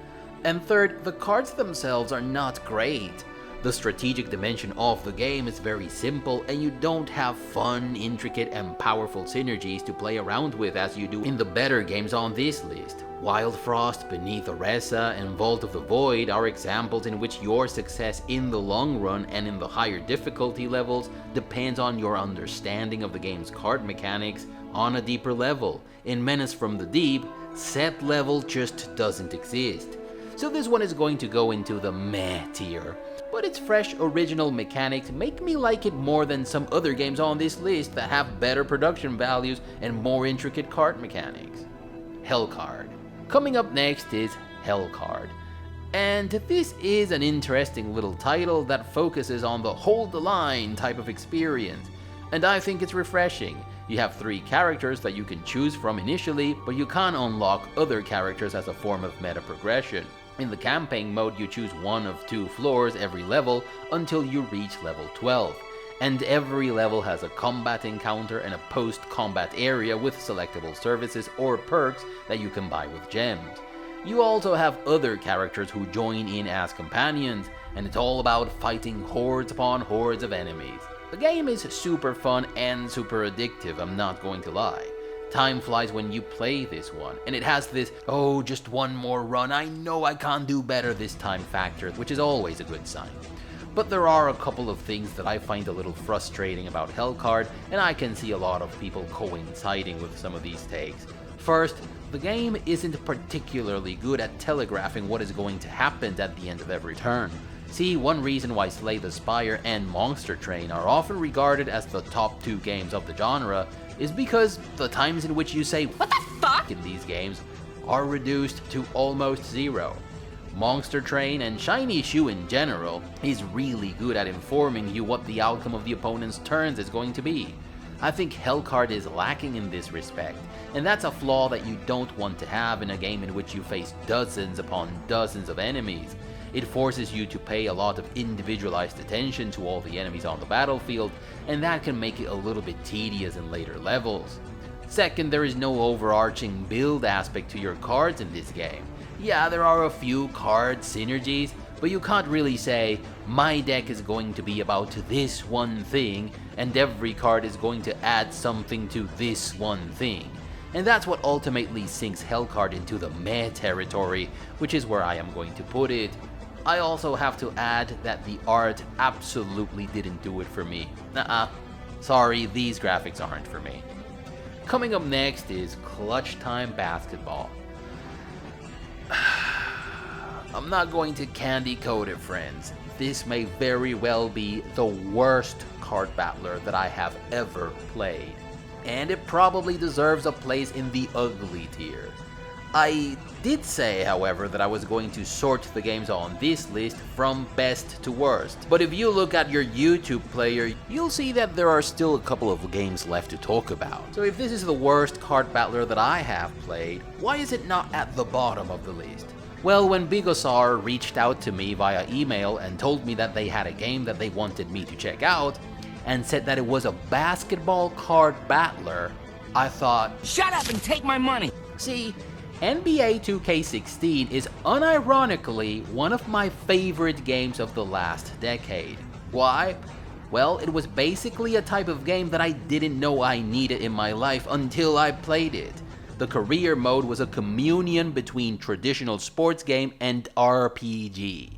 Speaker 1: And third, the cards themselves are not great. The strategic dimension of the game is very simple, and you don't have fun, intricate, and powerful synergies to play around with as you do in the better games on this list. Wild Frost, Beneath Oresa, and Vault of the Void are examples in which your success in the long run and in the higher difficulty levels depends on your understanding of the game's card mechanics on a deeper level. In Menace from the Deep, set level just doesn't exist. So this one is going to go into the meh tier, but its fresh original mechanics make me like it more than some other games on this list that have better production values and more intricate card mechanics. Hellcard. Coming up next is Hellcard. And this is an interesting little title that focuses on the hold the line type of experience, and I think it's refreshing. You have 3 characters that you can choose from initially, but you can unlock other characters as a form of meta progression. In the campaign mode, you choose one of 2 floors every level until you reach level 12. And every level has a combat encounter and a post-combat area with selectable services or perks that you can buy with gems. You also have other characters who join in as companions, and it's all about fighting hordes upon hordes of enemies. The game is super fun and super addictive, I'm not going to lie. Time flies when you play this one, and it has this, oh, just one more run, I know I can't do better this time factor, which is always a good sign. But there are a couple of things that I find a little frustrating about Hellcard, and I can see a lot of people coinciding with some of these takes. First, the game isn't particularly good at telegraphing what is going to happen at the end of every turn. See, one reason why Slay the Spire and Monster Train are often regarded as the top 2 games of the genre is because the times in which you say "what the fuck" in these games are reduced to almost zero. Monster Train and Shiny Shoe in general is really good at informing you what the outcome of the opponent's turns is going to be. I think Hellcard is lacking in this respect, and that's a flaw that you don't want to have in a game in which you face dozens upon dozens of enemies. It forces you to pay a lot of individualized attention to all the enemies on the battlefield, and that can make it a little bit tedious in later levels. Second, there is no overarching build aspect to your cards in this game. Yeah, there are a few card synergies, but you can't really say, my deck is going to be about this one thing, and every card is going to add something to this one thing. And that's what ultimately sinks Hellcard into the meh territory, which is where I am going to put it. I also have to add that the art absolutely didn't do it for me. Sorry, these graphics aren't for me. Coming up next is Clutchtime Basketball. I'm not going to candy coat it, friends. This may very well be the worst card battler that I have ever played, and it probably deserves a place in the ugly tier. I did say, however, that I was going to sort the games on this list from best to worst, but if you look at your YouTube player, you'll see that there are still a couple of games left to talk about. So if this is the worst card battler that I have played, why is it not at the bottom of the list? Well, when Bigosar reached out to me via email and told me that they had a game that they wanted me to check out, and said that it was a basketball card battler, I thought,
Speaker 5: shut up and take my money!
Speaker 1: See, NBA 2K16 is unironically one of my favorite games of the last decade. Why? Well, it was basically a type of game that I didn't know I needed in my life until I played it. The career mode was a communion between traditional sports game and RPG.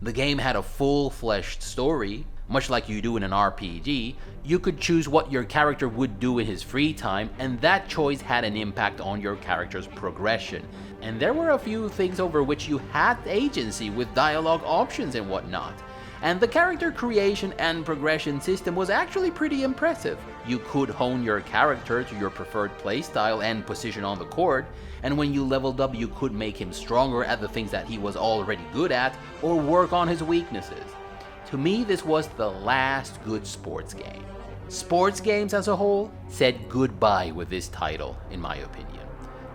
Speaker 1: The game had a full-fleshed story. Much like you do in an RPG, you could choose what your character would do in his free time, and that choice had an impact on your character's progression. And there were a few things over which you had agency with dialogue options and whatnot. And the character creation and progression system was actually pretty impressive. You could hone your character to your preferred playstyle and position on the court, and when you leveled up you could make him stronger at the things that he was already good at, or work on his weaknesses. To me, this was the last good sports game. Sports games as a whole said goodbye with this title, in my opinion.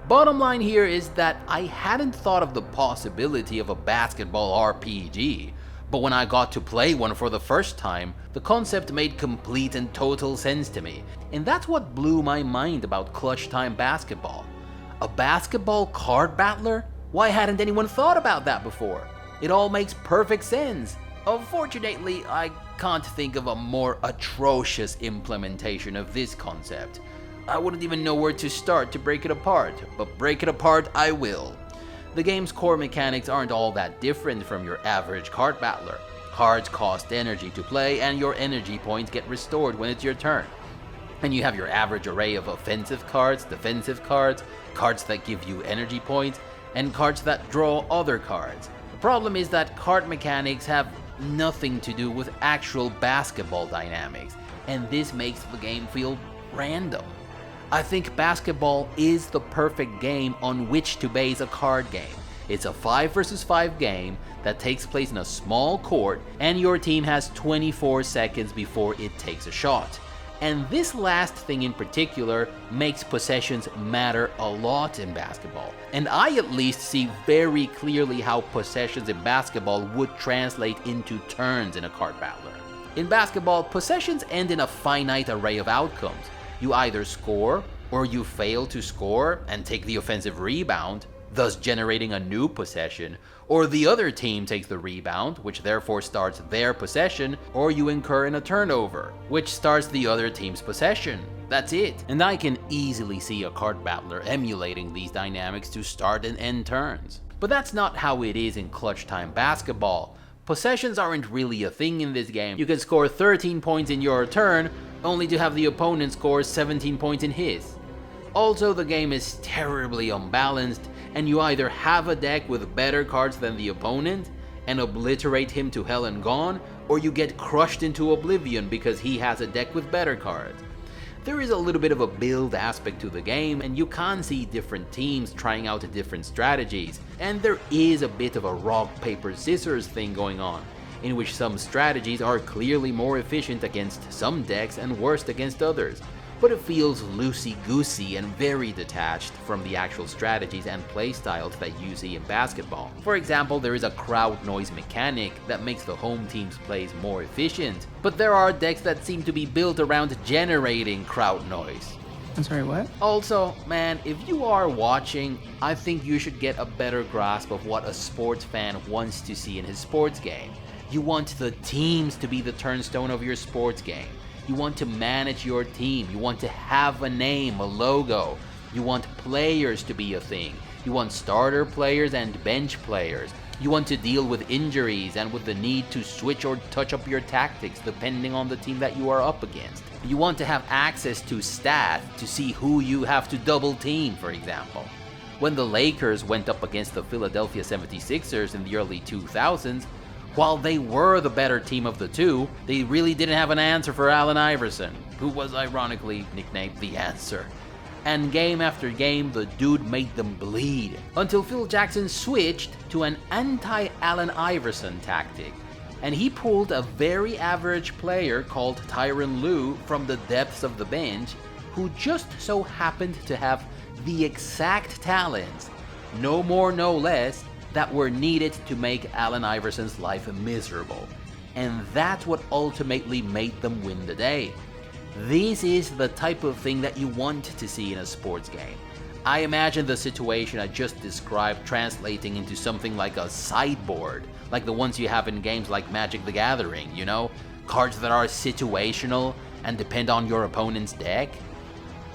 Speaker 1: Bottom line here is that I hadn't thought of the possibility of a basketball RPG, but when I got to play one for the first time, the concept made complete and total sense to me, and that's what blew my mind about Clutchtime Basketball. A basketball card battler? Why hadn't anyone thought about that before? It all makes perfect sense. Unfortunately, I can't think of a more atrocious implementation of this concept. I wouldn't even know where to start to break it apart, but break it apart I will. The game's core mechanics aren't all that different from your average card battler. Cards cost energy to play, and your energy points get restored when it's your turn. And you have your average array of offensive cards, defensive cards, cards that give you energy points, and cards that draw other cards. The problem is that card mechanics have nothing to do with actual basketball dynamics, and this makes the game feel random. I think basketball is the perfect game on which to base a card game, It's a 5 versus 5 game that takes place in a small court, and your team has 24 seconds before it takes a shot. And this last thing in particular makes possessions matter a lot in basketball. And I at least see very clearly how possessions in basketball would translate into turns in a card battler. In basketball, possessions end in a finite array of outcomes. You either score, or you fail to score and take the offensive rebound, thus generating a new possession, or the other team takes the rebound, which therefore starts their possession, or you incur in a turnover, which starts the other team's possession. That's it. And I can easily see a card battler emulating these dynamics to start and end turns. But that's not how it is in Clutchtime Basketball. Possessions aren't really a thing in this game. You can score 13 points in your turn, only to have the opponent score 17 points in his. Also, the game is terribly unbalanced, and you either have a deck with better cards than the opponent and obliterate him to hell and gone, or you get crushed into oblivion because he has a deck with better cards. There is a little bit of a build aspect to the game, and you can see different teams trying out different strategies, and there is a bit of a rock, paper, scissors thing going on, in which some strategies are clearly more efficient against some decks and worse against others. But it feels loosey-goosey and very detached from the actual strategies and playstyles that you see in basketball. For example, there is a crowd noise mechanic that makes the home team's plays more efficient, but there are decks that seem to be built around generating crowd noise.
Speaker 5: I'm sorry, what?
Speaker 1: Also, man, if you are watching, I think you should get a better grasp of what a sports fan wants to see in his sports game. You want the teams to be the turnstone of your sports game. You want to manage your team. You want to have a name, a logo. You want players to be a thing. You want starter players and bench players. You want to deal with injuries and with the need to switch or touch up your tactics depending on the team that you are up against. You want to have access to stats to see who you have to double team, for example. When the Lakers went up against the Philadelphia 76ers in the early 2000s, while they were the better team of the two, they really didn't have an answer for Allen Iverson, who was ironically nicknamed the Answer. And game after game, the dude made them bleed, until Phil Jackson switched to an anti-Allen Iverson tactic, and he pulled a very average player called Tyronn Lue from the depths of the bench, who just so happened to have the exact talents, no more no less, that were needed to make Allen Iverson's life miserable. And that's what ultimately made them win the day. This is the type of thing that you want to see in a sports game. I imagine the situation I just described translating into something like a sideboard, like the ones you have in games like Magic the Gathering, you know? Cards that are situational and depend on your opponent's deck.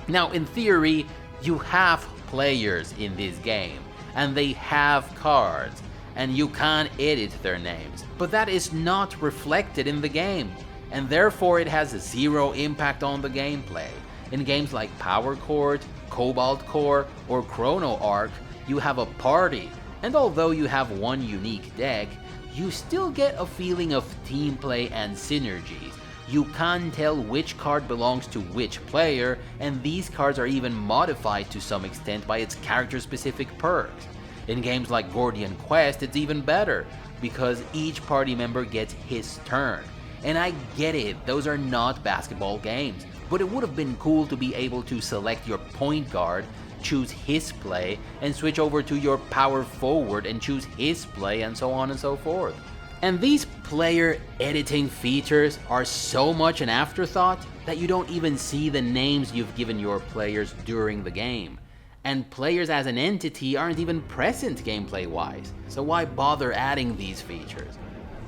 Speaker 1: Now, in theory, you have players in this game, and they have cards, and you can edit their names, but that is not reflected in the game, and therefore it has zero impact on the gameplay. In games like Power Chord, Cobalt Core, or Chrono Ark, you have a party, and although you have one unique deck, you still get a feeling of team play and synergies. You can tell which card belongs to which player, and these cards are even modified to some extent by its character-specific perks. In games like Gordian Quest, it's even better, because each party member gets his turn. And I get it, those are not basketball games, but it would have been cool to be able to select your point guard, choose his play, and switch over to your power forward and choose his play, and so on and so forth. And these player editing features are so much an afterthought that you don't even see the names you've given your players during the game. And players as an entity aren't even present gameplay-wise, so why bother adding these features?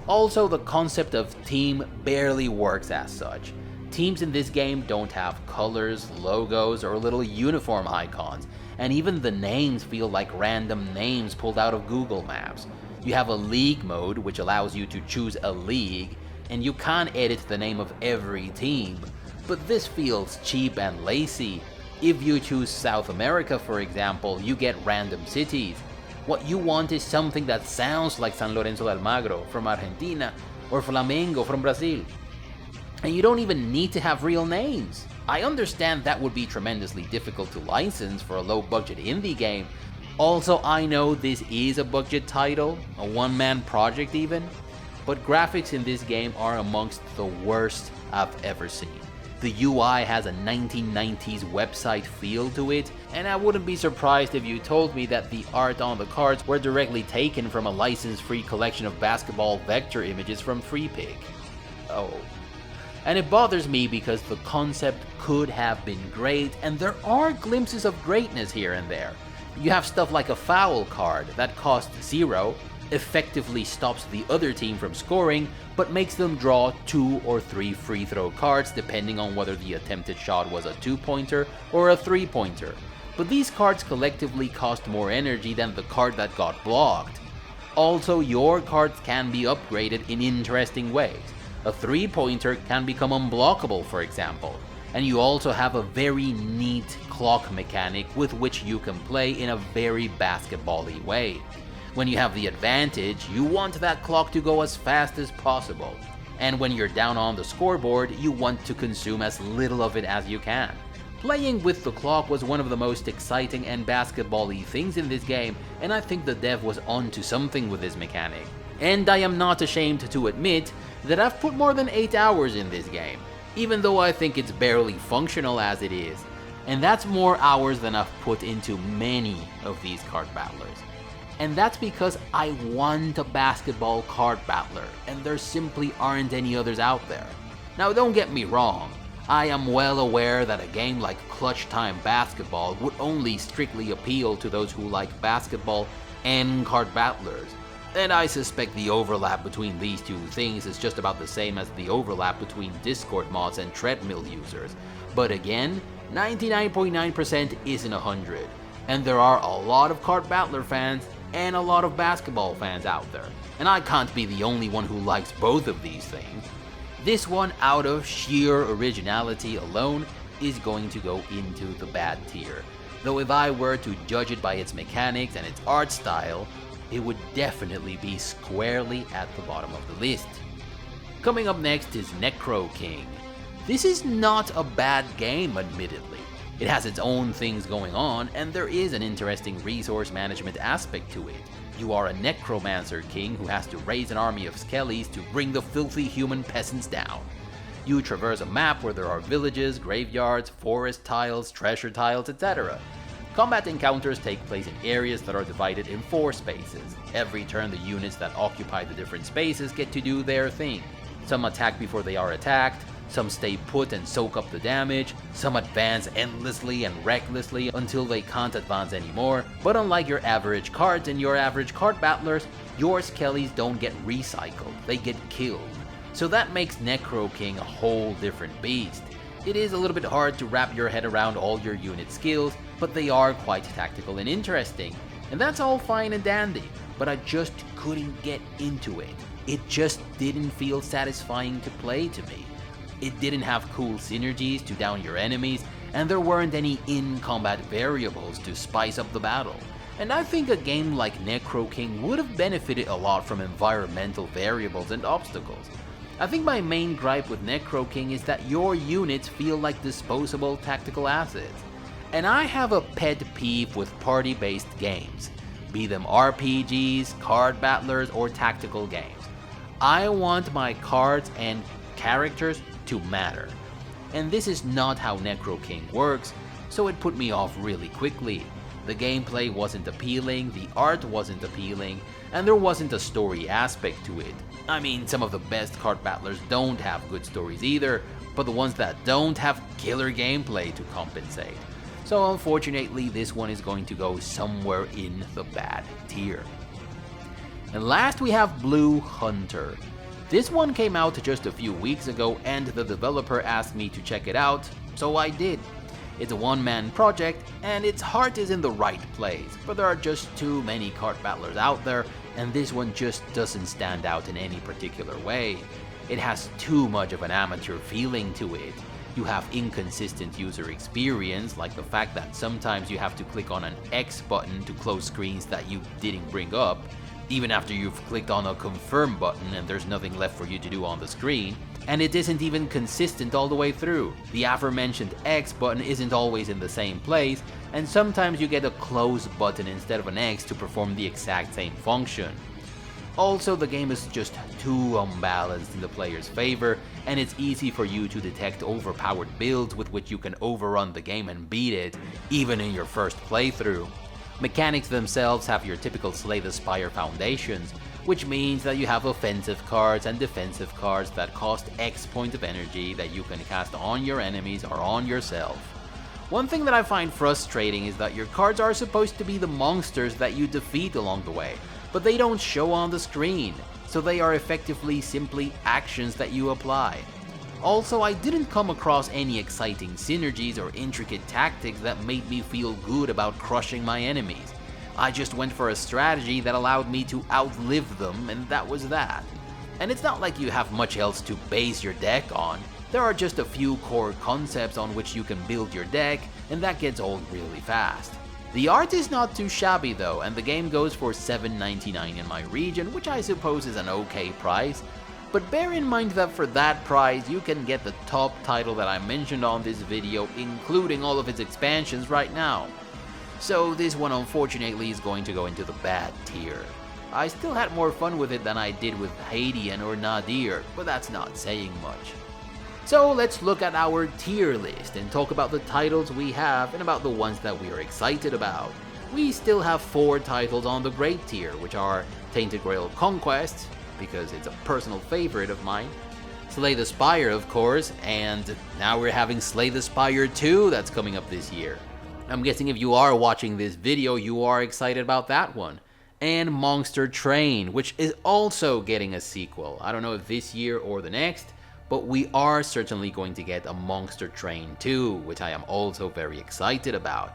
Speaker 1: Also, the concept of team barely works as such. Teams in this game don't have colors, logos, or little uniform icons, and even the names feel like random names pulled out of Google Maps. You have a league mode, which allows you to choose a league, and you can edit the name of every team, but this feels cheap and lazy. If you choose South America, for example, you get random cities. What you want is something that sounds like San Lorenzo de Almagro from Argentina, or Flamengo from Brazil. And you don't even need to have real names. I understand that would be tremendously difficult to license for a low-budget indie game. Also, I know this is a budget title, a one-man project even, but graphics in this game are amongst the worst I've ever seen. The UI has a 1990s website feel to it, and I wouldn't be surprised if you told me that the art on the cards were directly taken from a license-free collection of basketball vector images from FreePig. Oh. And it bothers me because the concept could have been great, and there are glimpses of greatness here and there. You have stuff like a foul card that costs 0, effectively stops the other team from scoring, but makes them draw 2 or 3 free throw cards depending on whether the attempted shot was a 2-pointer or a 3-pointer. But these cards collectively cost more energy than the card that got blocked. Also, your cards can be upgraded in interesting ways. A 3-pointer can become unblockable, for example. And you also have a very neat clock mechanic with which you can play in a very basketball-y way. When you have the advantage, you want that clock to go as fast as possible. And when you're down on the scoreboard, you want to consume as little of it as you can. Playing with the clock was one of the most exciting and basketball-y things in this game, and I think the dev was onto something with this mechanic. And I am not ashamed to admit that I've put more than 8 hours in this game, even though I think it's barely functional as it is. And that's more hours than I've put into many of these card battlers. And that's because I want a basketball card battler, and there simply aren't any others out there. Now don't get me wrong, I am well aware that a game like Clutchtime Basketball would only strictly appeal to those who like basketball and card battlers, and I suspect the overlap between these two things is just about the same as the overlap between Discord mods and treadmill users. But again, 99.9% isn't 100, and there are a lot of card battler fans and a lot of basketball fans out there, and I can't be the only one who likes both of these things. This one, out of sheer originality alone, is going to go into the bad tier, though if I were to judge it by its mechanics and its art style, it would definitely be squarely at the bottom of the list. Coming up next is Necroking. This is not a bad game, admittedly. It has its own things going on, and there is an interesting resource management aspect to it. You are a necromancer king who has to raise an army of skellies to bring the filthy human peasants down. You traverse a map where there are villages, graveyards, forest tiles, treasure tiles, etc. Combat encounters take place in areas that are divided in 4 spaces. Every turn the units that occupy the different spaces get to do their thing. Some attack before they are attacked, some stay put and soak up the damage, some advance endlessly and recklessly until they can't advance anymore, but unlike your average cards and your average card battlers, your skellies don't get recycled, they get killed. So that makes Necroking a whole different beast. It is a little bit hard to wrap your head around all your unit skills, but they are quite tactical and interesting, and that's all fine and dandy, but I just couldn't get into it. It just didn't feel satisfying to play to me. It didn't have cool synergies to down your enemies, and there weren't any in-combat variables to spice up the battle. And I think a game like Necroking would have benefited a lot from environmental variables and obstacles. I think my main gripe with Necroking is that your units feel like disposable tactical assets. And I have a pet peeve with party-based games, be them RPGs, card battlers, or tactical games. I want my cards and characters to matter. And this is not how Necroking works, so it put me off really quickly. The gameplay wasn't appealing, the art wasn't appealing, and there wasn't a story aspect to it. I mean, some of the best card battlers don't have good stories either, but the ones that don't have killer gameplay to compensate. So unfortunately, this one is going to go somewhere in the bad tier. And last we have Blue Hunter. This one came out just a few weeks ago and the developer asked me to check it out, so I did. It's a one-man project and its heart is in the right place, but there are just too many card battlers out there and this one just doesn't stand out in any particular way. It has too much of an amateur feeling to it. You have inconsistent user experience, like the fact that sometimes you have to click on an X button to close screens that you didn't bring up, even after you've clicked on a confirm button and there's nothing left for you to do on the screen. and it isn't even consistent all the way through. The aforementioned X button isn't always in the same place, and sometimes you get a close button instead of an X to perform the exact same function. Also, the game is just too unbalanced in the player's favor, and it's easy for you to detect overpowered builds with which you can overrun the game and beat it, even in your first playthrough. Mechanics themselves have your typical Slay the Spire foundations, which means that you have offensive cards and defensive cards that cost X points of energy that you can cast on your enemies or on yourself. One thing that I find frustrating is that your cards are supposed to be the monsters that you defeat along the way, but they don't show on the screen, so they are effectively simply actions that you apply. Also, I didn't come across any exciting synergies or intricate tactics that made me feel good about crushing my enemies. I just went for a strategy that allowed me to outlive them, and that was that. And it's not like you have much else to base your deck on. There are just a few core concepts on which you can build your deck, and that gets old really fast. The art is not too shabby though, and the game goes for $7.99 in my region, which I suppose is an okay price. But bear in mind that for that price, you can get the top title that I mentioned on this video, including all of its expansions right now. So this one unfortunately is going to go into the bad tier. I still had more fun with it than I did with Hadean or Nadir, but that's not saying much. So let's look at our tier list and talk about the titles we have and about the ones that we are excited about. We still have 4 titles on the Great tier, which are Tainted Grail Conquest, because it's a personal favorite of mine, Slay the Spire of course, and now we're having Slay the Spire 2 that's coming up this year. I'm guessing if you are watching this video, you are excited about that one. And Monster Train, which is also getting a sequel. I don't know if this year or the next, but we are certainly going to get a Monster Train 2, which I am also very excited about.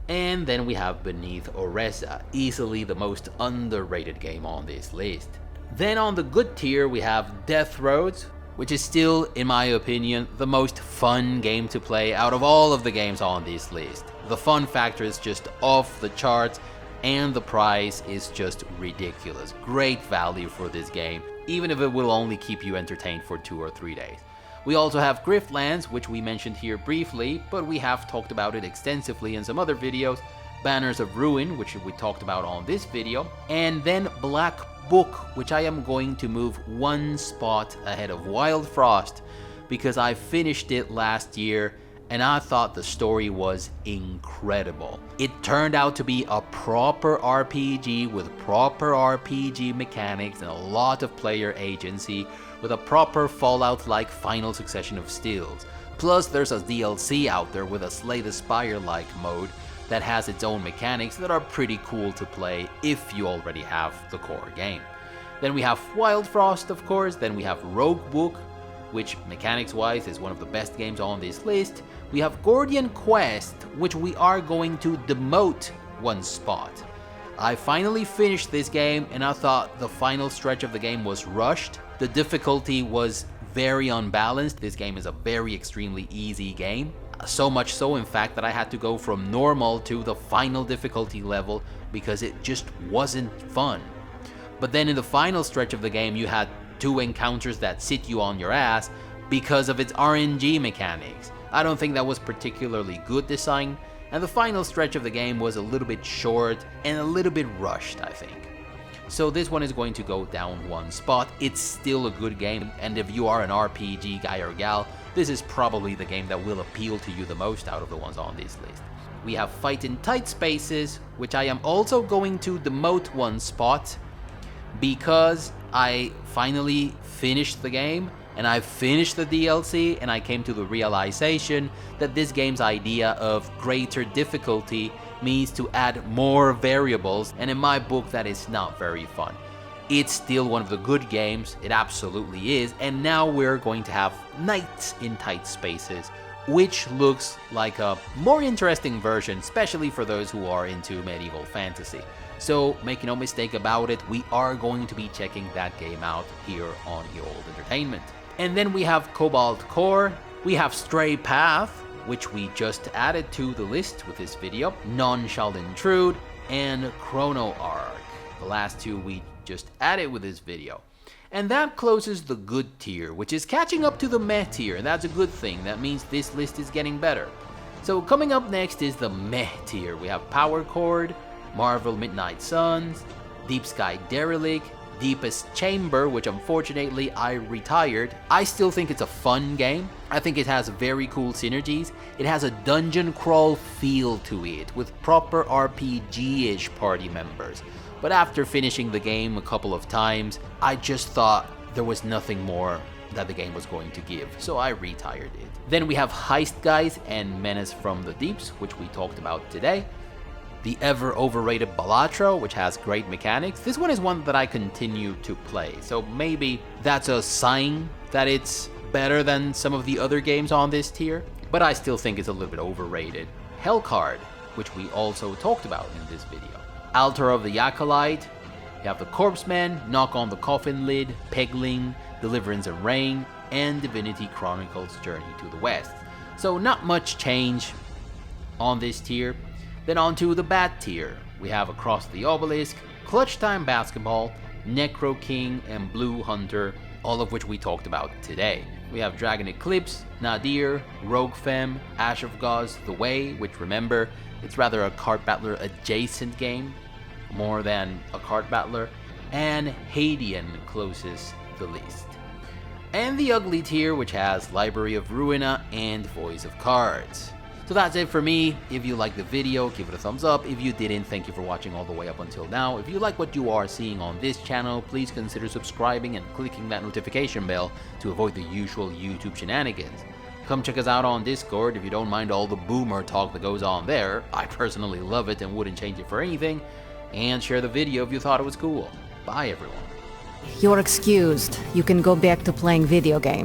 Speaker 1: And then we have Beneath Oresa, easily the most underrated game on this list. Then on the good tier we have Death Roads, which is still, in my opinion, the most fun game to play out of all of the games on this list. The fun factor is just off the charts, and the price is just ridiculous. Great value for this game, even if it will only keep you entertained for 2 or 3 days. We also have Griftlands, which we mentioned here briefly, but we have talked about it extensively in some other videos. Banners of Ruin, which we talked about on this video, and then Black Book, which I am going to move 1 spot ahead of Wild Frost because I finished it last year and I thought the story was incredible. It turned out to be a proper RPG with proper RPG mechanics and a lot of player agency with a proper Fallout-like final succession of stills. Plus there's a DLC out there with a Slay the Spire-like mode that has its own mechanics that are pretty cool to play if you already have the core game. Then we have Wild Frost, of course. Then we have Rogue Book, which mechanics-wise is one of the best games on this list. We have Gordian Quest, which we are going to demote 1 spot. I finally finished this game and I thought the final stretch of the game was rushed. The difficulty was very unbalanced. This game is a very extremely easy game. So much so, in fact, that I had to go from normal to the final difficulty level because it just wasn't fun. But then in the final stretch of the game, you had 2 encounters that sit you on your ass because of its RNG mechanics. I don't think that was particularly good design, and the final stretch of the game was a little bit short and a little bit rushed, I think. So this one is going to go down 1 spot. It's still a good game, and if you are an RPG guy or gal, this is probably the game that will appeal to you the most out of the ones on this list. We have Fight in Tight Spaces, which I am also going to demote 1 spot because I finally finished the game and I finished the DLC and I came to the realization that this game's idea of greater difficulty means to add more variables, and in my book that is not very fun. It's still one of the good games, it absolutely is, and now we're going to have Knights in Tight Spaces, which looks like a more interesting version, especially for those who are into medieval fantasy. So make no mistake about it, we are going to be checking that game out here on Old Entertainment. And then we have Cobalt Core, we have Stray Path, which we just added to the list with this video, None Shall Intrude, and Chrono Ark. The last 2 we just added with this video. And that closes the good tier, which is catching up to the meh tier, and that's a good thing. That means this list is getting better. So coming up next is the meh tier. We have Power Chord, Marvel Midnight Suns, Deep Sky Derelict, Deepest Chamber, which unfortunately I retired. I still think it's a fun game. I think it has very cool synergies. It has a dungeon crawl feel to it, with proper RPG-ish party members. But after finishing the game a couple of times, I just thought there was nothing more that the game was going to give, so I retired it. Then we have HeistGeist and Menace from the Deeps, which we talked about today. The ever overrated Balatro, which has great mechanics. This one is one that I continue to play, so maybe that's a sign that it's better than some of the other games on this tier, but I still think it's a little bit overrated. Hellcard, which we also talked about in this video. Altar of the Acolyte, you have the Corpseman, Knock on the Coffin Lid, Pegling, Deliverance and Rain, and Divinity Chronicles Journey to the West. So not much change on this tier. Then on to the bad tier. We have Across the Obelisk, Clutchtime Basketball, Necroking, and Blue Hunter, all of which we talked about today. We have Dragon Eclipse, Nadir, Rogue Femme, Ash of Gods, The Way, which remember, it's rather a card battler adjacent game, more than a card battler, and Hadean closes the list. And the ugly tier, which has Library of Ruina and Voice of Cards. So that's it for me. If you liked the video, give it a thumbs up. If you didn't, thank you for watching all the way up until now. If you like what you are seeing on this channel, please consider subscribing and clicking that notification bell to avoid the usual YouTube shenanigans. Come check us out on Discord if you don't mind all the boomer talk that goes on there. I personally love it and wouldn't change it for anything. And share the video if you thought it was cool. Bye everyone.
Speaker 5: You're excused. You can go back to playing video games.